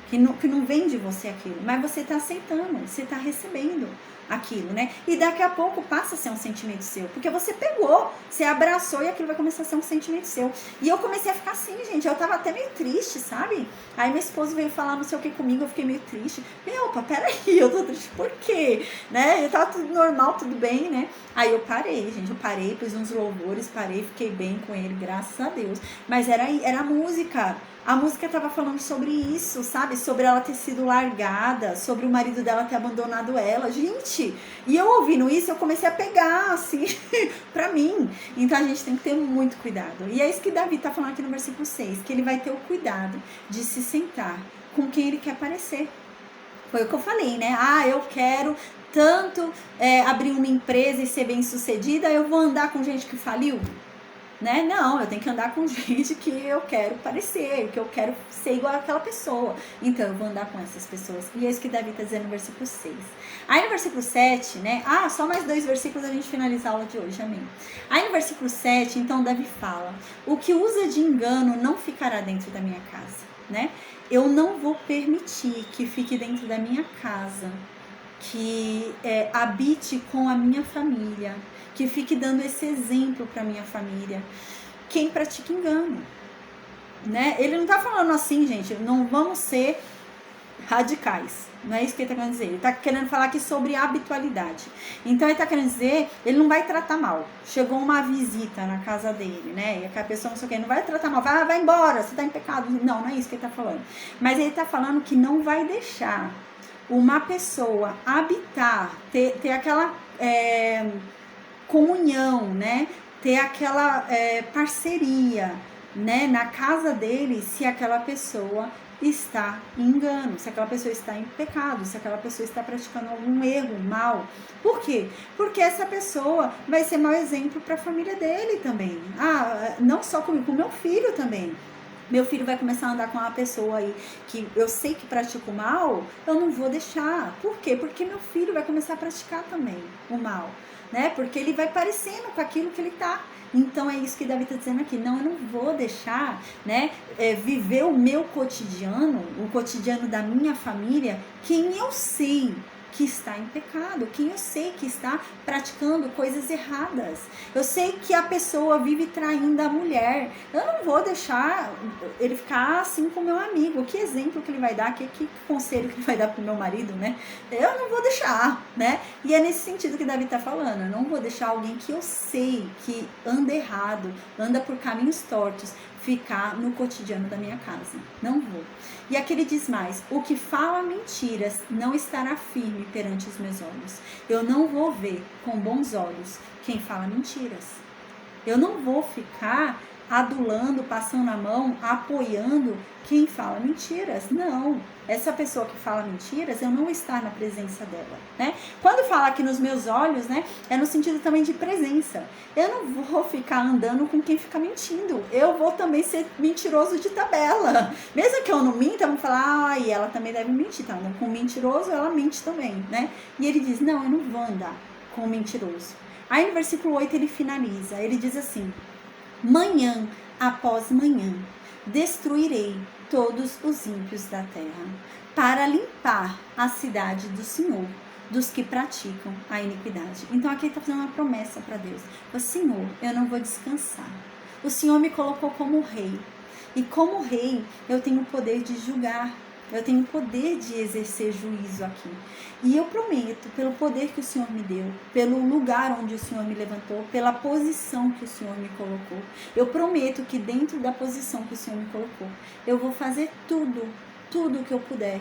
Que não vem de você aquilo, mas você tá aceitando, você tá recebendo aquilo, né? E daqui a pouco passa a ser um sentimento seu, porque você pegou, você abraçou e aquilo vai começar a ser um sentimento seu. E eu comecei a ficar assim, gente, eu tava até meio triste, sabe? Aí meu esposo veio falar não sei o que comigo, eu fiquei meio triste. Opa, peraí, eu tô triste por quê? Né? Eu tava tudo normal, tudo bem, né? Aí eu parei, gente, pus uns louvores, fiquei bem com ele, graças a Deus. Mas era a música. A música tava falando sobre isso, sabe? Sobre ela ter sido largada, sobre o marido dela ter abandonado ela. Gente, e eu ouvindo isso, eu comecei a pegar, assim, pra mim. Então a gente tem que ter muito cuidado. E é isso que Davi tá falando aqui no versículo 6, que ele vai ter o cuidado de se sentar com quem ele quer parecer. Foi o que eu falei, né? Eu quero tanto abrir uma empresa e ser bem sucedida, eu vou andar com gente que faliu? Né? Não, eu tenho que andar com gente que eu quero parecer, que eu quero ser igual àquela pessoa. Então, eu vou andar com essas pessoas. E é isso que Davi está dizendo no versículo 6. Aí no versículo 7, né? Só mais 2 versículos a gente finaliza a aula de hoje, amém. Aí no versículo 7, então, Davi fala: o que usa de engano não ficará dentro da minha casa, né? Eu não vou permitir que fique dentro da minha casa, que habite com a minha família, que fique dando esse exemplo para minha família, quem pratica engano, né? Ele não tá falando assim, gente, não vamos ser radicais, não é isso que ele tá querendo dizer. Ele tá querendo falar aqui sobre habitualidade. Então ele tá querendo dizer, ele não vai tratar mal. Chegou uma visita na casa dele, né? E aquela pessoa não sei o que, não vai tratar mal, vai embora, você tá em pecado. Não é isso que ele tá falando. Mas ele tá falando que não vai deixar uma pessoa habitar, ter aquela comunhão, né? Ter aquela parceria, né? Na casa dele, se aquela pessoa está em engano, se aquela pessoa está em pecado, se aquela pessoa está praticando algum erro, mal. Por quê? Porque essa pessoa vai ser mau exemplo para a família dele também. Não só comigo, com o meu filho também. Meu filho vai começar a andar com uma pessoa aí que eu sei que pratica o mal, eu não vou deixar. Por quê? Porque meu filho vai começar a praticar também o mal, né? Porque ele vai parecendo com aquilo que ele tá. Então é isso que Davi está dizendo aqui. Não, eu não vou deixar, né, viver o meu cotidiano, o cotidiano da minha família, quem eu sei que está em pecado, quem eu sei que está praticando coisas erradas. Eu sei que a pessoa vive traindo a mulher. Eu não vou deixar ele ficar assim com o meu amigo. Que exemplo que ele vai dar, que conselho que ele vai dar pro meu marido, né? Eu não vou deixar, né? E é nesse sentido que Davi está falando. Eu não vou deixar alguém que eu sei que anda errado, anda por caminhos tortos, ficar no cotidiano da minha casa. Não vou. E aqui ele diz mais: o que fala mentiras não estará firme perante os meus olhos. Eu não vou ver com bons olhos quem fala mentiras. Eu não vou ficar adulando, passando a mão, apoiando quem fala mentiras. Não. Essa pessoa que fala mentiras, eu não vou estar na presença dela, né? Quando fala aqui nos meus olhos, né, é no sentido também de presença. Eu não vou ficar andando com quem fica mentindo. Eu vou também ser mentiroso de tabela. Mesmo que eu não minta, vão falar, e ela também deve mentir, tá andando com um mentiroso, ela mente também, né? E ele diz, não, eu não vou andar com um mentiroso. Aí no versículo 8 ele finaliza, ele diz assim: manhã após manhã destruirei todos os ímpios da terra, para limpar a cidade do Senhor, dos que praticam a iniquidade. Então aqui ele está fazendo uma promessa para Deus. O Senhor, eu não vou descansar. O Senhor me colocou como rei. E como rei, eu tenho o poder de julgar. Eu tenho o poder de exercer juízo aqui. E eu prometo, pelo poder que o Senhor me deu, pelo lugar onde o Senhor me levantou, pela posição que o Senhor me colocou, eu prometo que dentro da posição que o Senhor me colocou, eu vou fazer tudo que eu puder,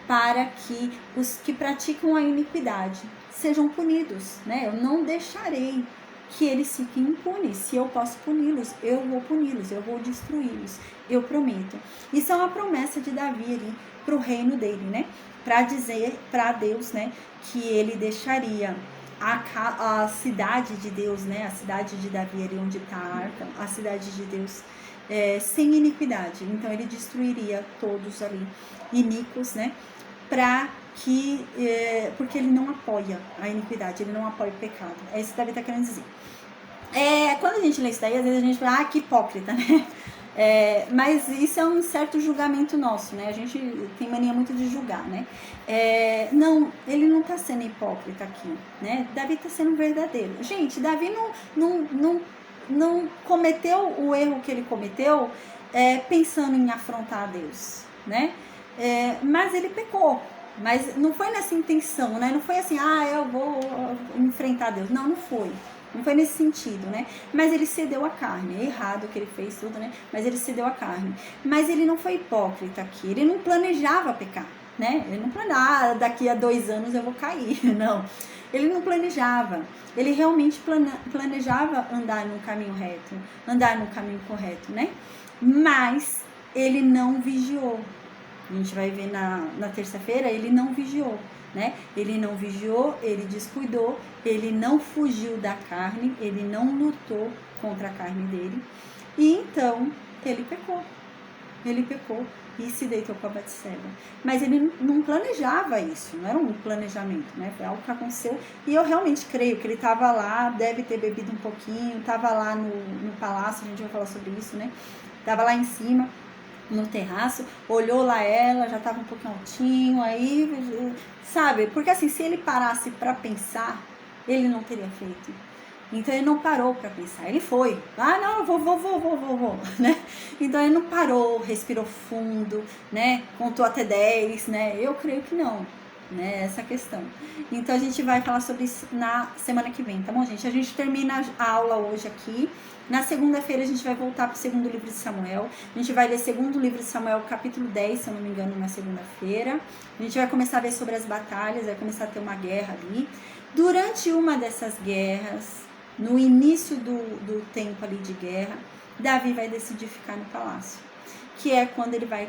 para que os que praticam a iniquidade sejam punidos, né? Eu não deixarei que eles fiquem impunes. Se eu posso puni-los, eu vou puni-los, eu vou destruí-los, eu prometo. Isso é uma promessa de Davi ali para o reino dele, né? Para dizer para Deus, né, que ele deixaria a cidade de Deus, né, a cidade de Davi ali onde está a arca, a cidade de Deus, sem iniquidade. Então ele destruiria todos ali iníquos, né? porque ele não apoia a iniquidade, ele não apoia o pecado. É isso que Davi está querendo dizer. Quando a gente lê isso daí, às vezes a gente fala, que hipócrita, né? Mas isso é um certo julgamento nosso, né? A gente tem mania muito de julgar, né? Não, ele não está sendo hipócrita aqui, né? Davi está sendo verdadeiro. Gente, Davi não cometeu o erro que ele cometeu pensando em afrontar a Deus, né? Mas ele pecou. Mas não foi nessa intenção, né? Não foi assim, eu vou enfrentar Deus. Não foi. Não foi nesse sentido, né? Mas ele cedeu à carne. É errado o que ele fez, tudo, né? Mas ele cedeu à carne. Mas ele não foi hipócrita aqui. Ele não planejava pecar, né? Ele não planejava, daqui a 2 anos eu vou cair. Não. Ele não planejava. Ele realmente planejava andar no caminho reto, andar no caminho correto, né? Mas ele não vigiou. A gente vai ver na terça-feira, ele não vigiou, né? Ele não vigiou, ele descuidou, ele não fugiu da carne, ele não lutou contra a carne dele. E então, ele pecou e se deitou com a Batseba. Mas ele não planejava isso, não era um planejamento, né? Foi algo que aconteceu. E eu realmente creio que ele estava lá, deve ter bebido um pouquinho, estava lá no palácio, a gente vai falar sobre isso, né? Estava lá em cima, no terraço, olhou lá ela, já estava um pouquinho altinho, aí, sabe? Porque assim, se ele parasse para pensar, ele não teria feito. Então ele não parou para pensar, ele foi, não, vou, né? Então ele não parou, respirou fundo, né? Contou até 10, né? Eu creio que não, né? Essa questão. Então a gente vai falar sobre isso na semana que vem, tá bom, gente? A gente termina a aula hoje aqui. Na segunda-feira a gente vai voltar para o segundo livro de Samuel. A gente vai ler segundo livro de Samuel, capítulo 10, se eu não me engano, na segunda-feira. A gente vai começar a ver sobre as batalhas, vai começar a ter uma guerra ali. Durante uma dessas guerras, no início do tempo ali de guerra, Davi vai decidir ficar no palácio, que é quando ele vai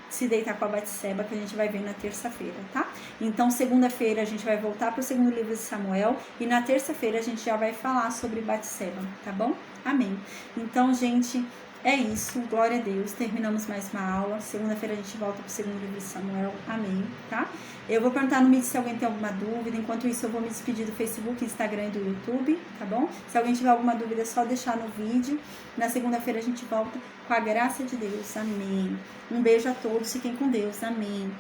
se deitar com a Batseba, que a gente vai ver na terça-feira, tá? Então, segunda-feira a gente vai voltar para o segundo livro de Samuel e na terça-feira a gente já vai falar sobre Batseba, tá bom? Amém. Então, gente, é isso. Glória a Deus. Terminamos mais uma aula. Segunda-feira a gente volta para o segundo livro de Samuel. Amém, tá? Eu vou perguntar no Meet se alguém tem alguma dúvida. Enquanto isso, eu vou me despedir do Facebook, Instagram e do YouTube, tá bom? Se alguém tiver alguma dúvida, é só deixar no vídeo. Na segunda-feira a gente volta com a graça de Deus. Amém. Um beijo a todos. Fiquem com Deus. Amém.